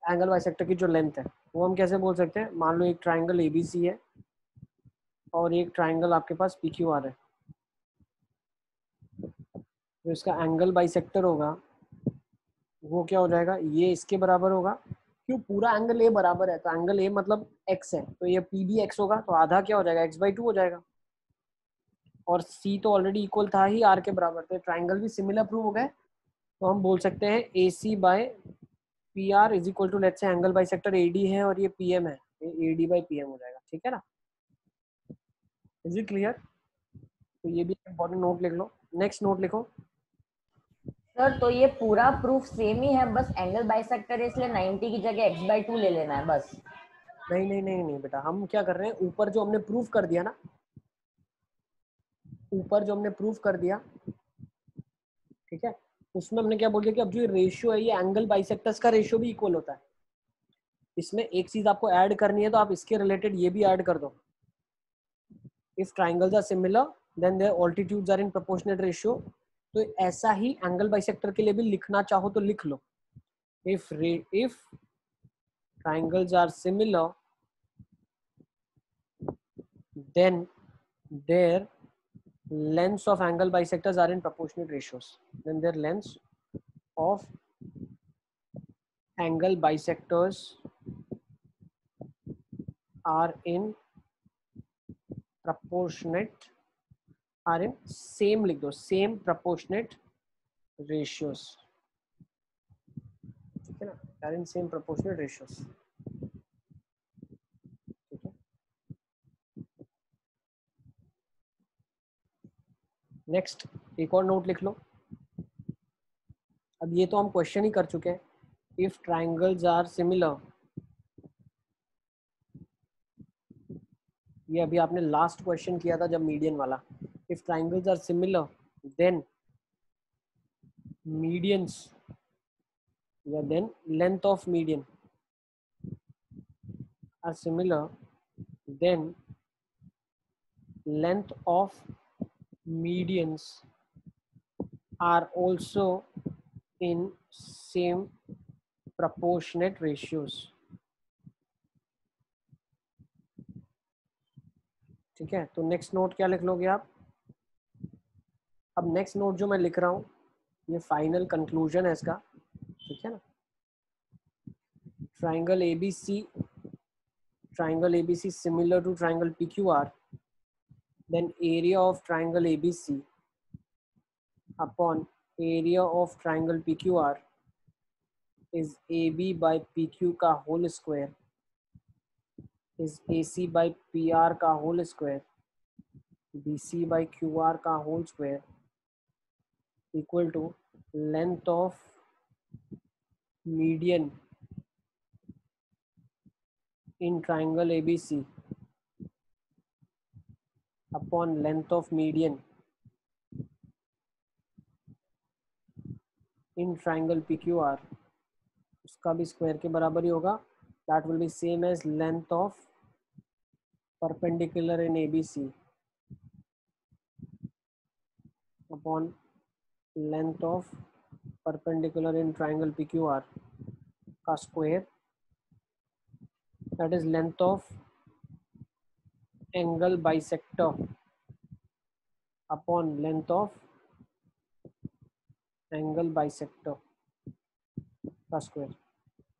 एंगल बाइसेक्टर की जो लेंथ है वो हम कैसे बोल सकते हैं, मान लो एक ट्राइंगल ABC है और एक ट्राइंगल आपके पास PQR है, तो इसका एंगल बाइसेक्टर होगा वो क्या हो जाएगा, ये इसके बराबर होगा क्यों, पूरा एंगल ए बराबर है, तो एंगल ए मतलब x है, तो ये p भी x होगा, तो आधा क्या हो जाएगा, x/2 हो जाएगा। और c तो ऑलरेडी इक्वल था ही r के बराबर, तो ट्राइंगल भी सिमिलर प्रूव हो गए। तो हम बोल सकते हैं AC/PR is equal to, let's say angle bisector AD है और ये PM है, ये AD/PM हो जाएगा। ठीक है ना, इज इट क्लियर? तो ये भी इंपॉर्टेंट नोट लिख लो। नेक्स्ट नोट लिखो। सर तो ये पूरा प्रूफ सेम ही है, बस एंगल बाइसेक्टर है इसलिए 90 की जगह x/2 ले लेना है बस। नहीं नहीं नहीं नहीं बेटा, हम क्या कर रहे हैं, ऊपर जो हमने प्रूफ कर दिया ना, ऊपर जो हमने प्रूफ कर दिया, ठीक है, उसमें हमने क्या बोल दिया कि अब जो ये रेशियो है, ये एंगल बाइसेक्टर्स का रेशियो भी इक्वल होता है। इसमें एक चीज आपको ऐड करनी है, तो आप इसके रिलेटेड ये भी ऐड कर दो, if triangles are similar then their altitudes are in proportionate ratio. तो ऐसा ही एंगल बाइसेक्टर के लिए भी लिखना चाहो तो लिख लो, if triangles are similar then their lengths of angle bisectors are in proportionate ratios, then their lengths of angle bisectors are in proportionate, are in same, लिख दो same proportionate ratios, ठीक है ना, are in same proportionate ratios। ठीक है, next एक और note लिख लो। अब ये तो हम क्वेश्चन ही कर चुके हैं, इफ ट्राइंगल्स आर सिमिलर, ये अभी आपने लास्ट क्वेश्चन किया था जब मीडियन वाला, if triangles are similar then medians या then length of median are similar, then length of medians are also in same proportionate ratios। ठीक है, तो नेक्स्ट नोट क्या लिख लोगे आप? अब नेक्स्ट नोट जो मैं लिख रहा हूं, ये फाइनल कंक्लूजन है इसका, ठीक है ना। Triangle ABC similar to triangle PQR, then area of triangle ABC upon area of triangle PQR is AB by PQ का whole square is AC by PR का whole square BC by QR का whole square equal to length of median in triangle ABC upon length of median in triangle PQR, उसका भी square के बराबर ही होगा। that will be same as length of perpendicular in ABC upon length of perpendicular in triangle PQR का square, that is length of angle bisector upon length of angle bisector का square.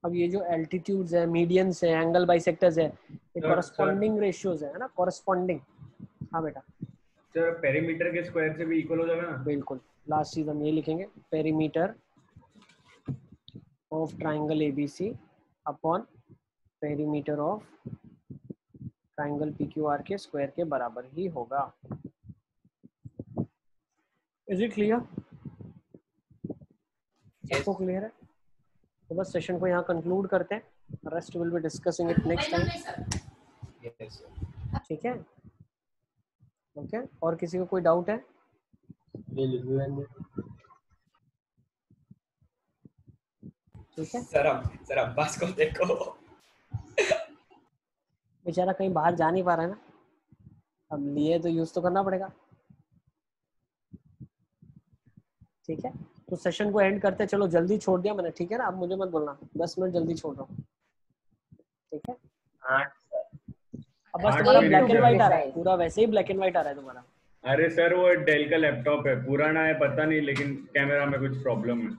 अब ये जो altitudes है, medians है, angle bisectors है, ये corresponding ratios है ना, कॉरस्पॉन्डिंग। हाँ बेटा, सर पेरीमीटर के स्क्वायर से भी इक्वल हो जाएगा ना? बिल्कुल, लास्ट चीज हम ये लिखेंगे, perimeter of triangle ABC upon perimeter of triangle PQR के स्क्वायर के बराबर ही होगा। Is it clear? सबको क्लियर है? तो बस सेशन को यहाँ कंक्लूड करते हैं, rest will be discussing it next time. ठीक है, ओके। और किसी को कोई डाउट है? ठीक है सर अब्बास को देखो, बेचारा कहीं बाहर जा नहीं पा रहा है ना, अब लिए तो यूज तो करना पड़ेगा। ठीक है, तो सेशन को एंड करते हैं। चलो जल्दी छोड़ दिया मैंने, ठीक है ना, अब मुझे मत बोलना, 10 मिनट जल्दी छोड़ रहा हूँ, ठीक है। अब बस तुम्हारा ब्लैक एंड व्हाइट आ रहा है, पूरा वैसे ही ब्लैक एंड व्हाइट आ रहा है तुम्हारा। अरे सर वो डेल का लैपटॉप है, पुराना है पता नहीं, लेकिन कैमरा में कुछ प्रॉब्लम है।